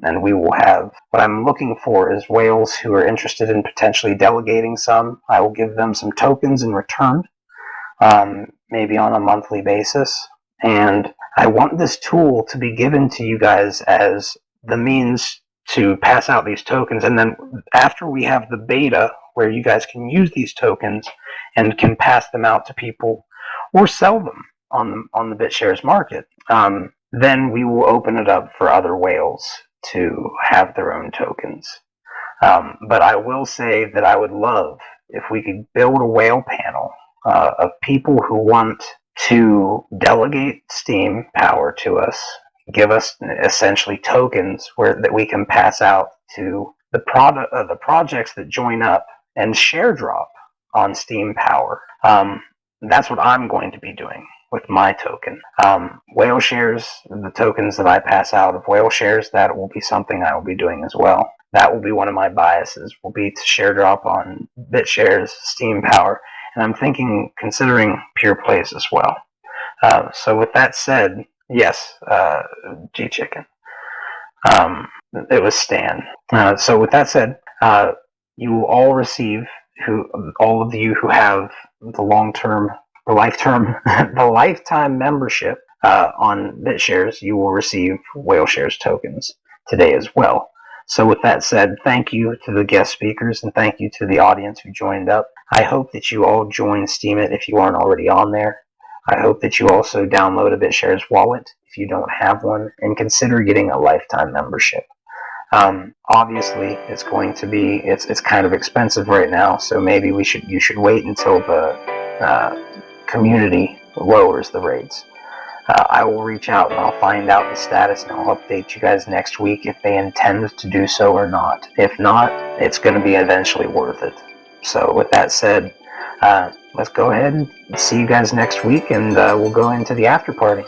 [SPEAKER 3] And we will have, what I'm looking for is whales who are interested in potentially delegating some. I will give them some tokens in return, maybe on a monthly basis. And I want this tool to be given to you guys as the means to pass out these tokens. And then after we have the beta where you guys can use these tokens and can pass them out to people or sell them on the BitShares market, then we will open it up for other whales to have their own tokens. But I will say that I would love if we could build a whale panel of people who want to delegate Steam power to us, give us essentially tokens that we can pass out to the projects that join up and share drop on Steam power. That's what I'm going to be doing with my token. WhaleShares, the tokens that I pass out of WhaleShares, that will be something I will be doing as well. That will be one of my biases, will be to share drop on BitShares, Steam power, and I'm considering PeerPlays as well. So with that said, yes, G-Chicken. It was Stan. So with that said, you will all receive, all of you who have the lifetime membership on BitShares, you will receive WhaleShares tokens today as well. So with that said, thank you to the guest speakers and thank you to the audience who joined up. I hope that you all join Steemit if you aren't already on there. I hope that you also download a BitShares wallet if you don't have one, and consider getting a lifetime membership. Obviously, it's going to be it's kind of expensive right now, so maybe you should wait until the community lowers the rates. I will reach out and I'll find out the status and I'll update you guys next week if they intend to do so or not. If not, it's going to be eventually worth it. So with that said, let's go ahead and see you guys next week, and we'll go into the after party.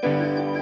[SPEAKER 16] Bye.